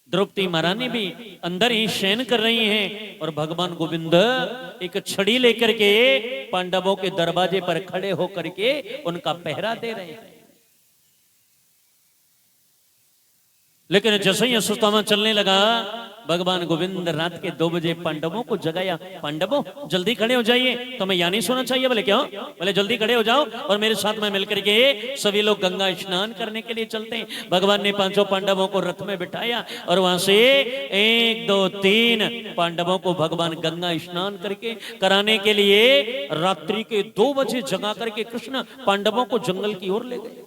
द्रौपदी महारानी भी अंदर ही शयन कर रही हैं और भगवान गोविंद एक छड़ी लेकर के पांडवों के दरवाजे पर खड़े होकर के उनका पहरा दे रहे हैं। लेकिन जैसे ही अश्वत्थामा चलने लगा, भगवान गोविंद रात के 2 बजे पांडवों को जगाया। पांडवों, जल्दी खड़े हो जाइए। तो मैं यह नहीं सोना चाहिए? बोले क्यों? बोले जल्दी खड़े हो जाओ और मेरे साथ में मिलकर के सभी लोग गंगा स्नान करने के लिए चलते हैं। भगवान ने 5 पांडवों को रथ में बिठाया और वहां से 1 2 3 पांडवों को भगवान गंगा स्नान करके कराने के लिए रात्रि के 2 बजे जगा करके कृष्ण पांडवों को जंगल की ओर ले गए।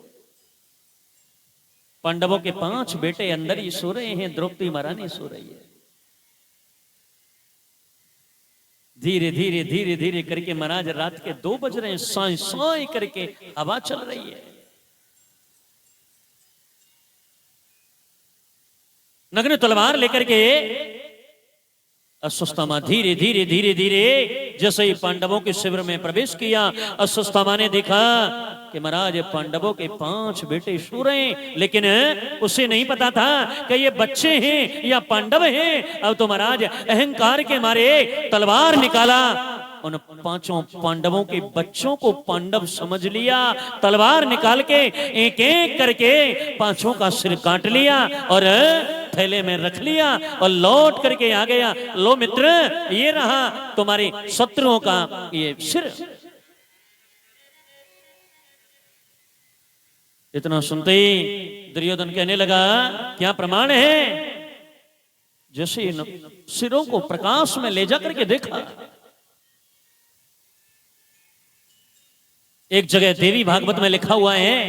पांडवों के 5 बेटे अंदर ही सो रहे हैं, द्रौपदी महारानी सो रही है। धीरे धीरे धीरे धीरे करके महाराज रात के 2 बज रहे हैं, साई साई करके हवा चल रही है। नग्न तलवार लेकर के अश्वत्थामा धीरे धीरे धीरे धीरे जैसे ही पांडवों के शिविर में प्रवेश किया, अश्वत्थामा ने देखा कि महाराज पांडवों के 5 बेटे सो रहे हैं, लेकिन उसे नहीं पता था कि ये बच्चे हैं या पांडव हैं। अब तो महाराज अहंकार के मारे तलवार निकाला, उन 5 पांडवों के बच्चों को पांडव समझ लिया। तलवार निकाल के एक एक करके 5 का सिर काट लिया और थैले में रख लिया और लौट करके आ गया। लो मित्र, ये रहा तुम्हारे शत्रुओं का ये सिर। इतना सुनते ही दुर्योधन कहने लगा, क्या प्रमाण है? जैसे इन सिरों को प्रकाश में ले जाकर के देखा, एक जगह देवी भागवत में लिखा हुआ है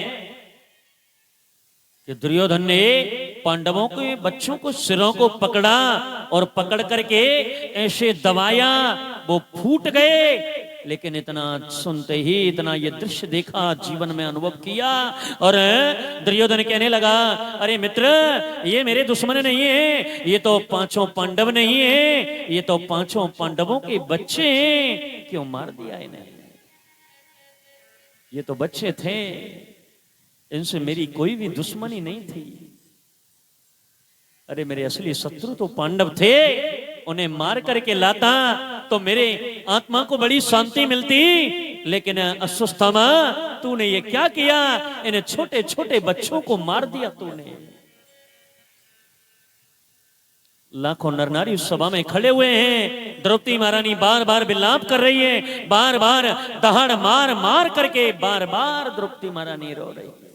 कि दुर्योधन ने पांडवों के बच्चों को सिरों को पकड़ा और पकड़ करके ऐसे दबाया, वो फूट गए। लेकिन इतना सुनते ही इतना ये दृश्य देखा, जीवन में अनुभव किया और दुर्योधन कहने लगा, अरे मित्र, ये मेरे दुश्मन नहीं है, ये तो 5 पांडव नहीं है, ये तो 5 पांडवों के बच्चे हैं। क्यों मार दिया इन्हें? ये तो बच्चे थे, इनसे मेरी कोई भी दुश्मनी नहीं थी। अरे मेरे असली शत्रु तो पांडव थे, उन्हें मार करके लाता तो मेरे आत्मा को बड़ी शांति मिलती। लेकिन अश्वत्थामा, तूने ये क्या किया? इन्हें छोटे छोटे बच्चों को मार दिया तूने। लाखों नर नारी उस सभा में खड़े हुए हैं। द्रौपदी महारानी बार बार विलाप कर रही है, बार बार दहाड़ मार मार करके बार बार द्रौपदी महारानी रो रही है।